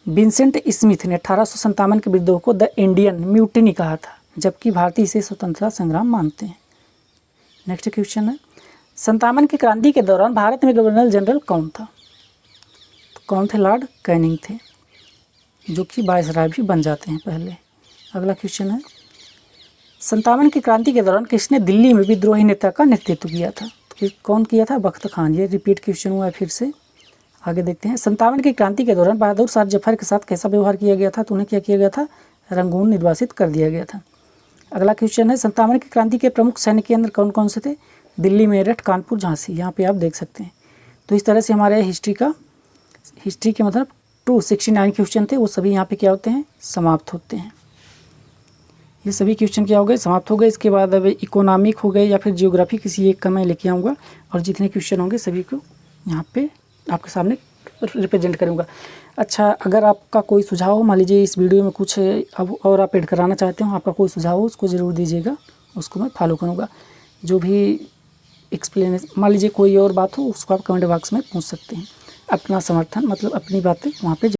विंसेंट स्मिथ ने 1857 के विद्रोह को द इंडियन म्यूटिनी कहा था, जबकि भारतीय इसे स्वतंत्रता संग्राम मानते हैं। नेक्स्ट क्वेश्चन है, 57 की क्रांति के दौरान भारत में गवर्नर जनरल कौन था? तो कौन थे? लॉर्ड कैनिंग थे, जो कि वायसराय भी बन जाते हैं पहले। अगला क्वेश्चन है, 57 की क्रांति के दौरान किसने दिल्ली में विद्रोही नेता का नेतृत्व किया था? तो कौन किया था? बख्त खान। ये रिपीट क्वेश्चन हुआ है फिर से। आगे देखते हैं। 57 की क्रांति के दौरान बहादुर शाह जफर के साथ कैसा व्यवहार किया गया था? तो उन्हें क्या किया गया था? रंगून निर्वासित कर दिया गया था। अगला क्वेश्चन है, 57 की क्रांति के प्रमुख सैन्य केंद्र कौन कौन से थे? दिल्ली, मेरठ, कानपुर, झांसी। यहाँ पे आप देख सकते हैं। तो इस तरह से हमारे हिस्ट्री के मतलब 269 क्वेश्चन थे, वो सभी यहाँ पे क्या होते हैं? समाप्त होते हैं। ये सभी क्वेश्चन क्या हो गए? समाप्त हो गए। इसके बाद अब इकोनॉमिक हो गए या फिर जियोग्राफी, किसी एक का मैं लेके आऊँगा और जितने क्वेश्चन होंगे सभी को यहाँ पे आपके सामने रिप्रेजेंट करूँगा। अच्छा, अगर आपका कोई सुझाव हो, मान लीजिए इस वीडियो में कुछ अब और आप ऐड कराना चाहते हो, आपका कोई सुझाव हो उसको ज़रूर दीजिएगा, उसको मैं फॉलो करूँगा। जो भी एक्सप्लेनेशन, मान लीजिए कोई और बात हो उसको आप कमेंट बॉक्स में पूछ सकते हैं। अपना समर्थन मतलब अपनी बातें वहाँ पे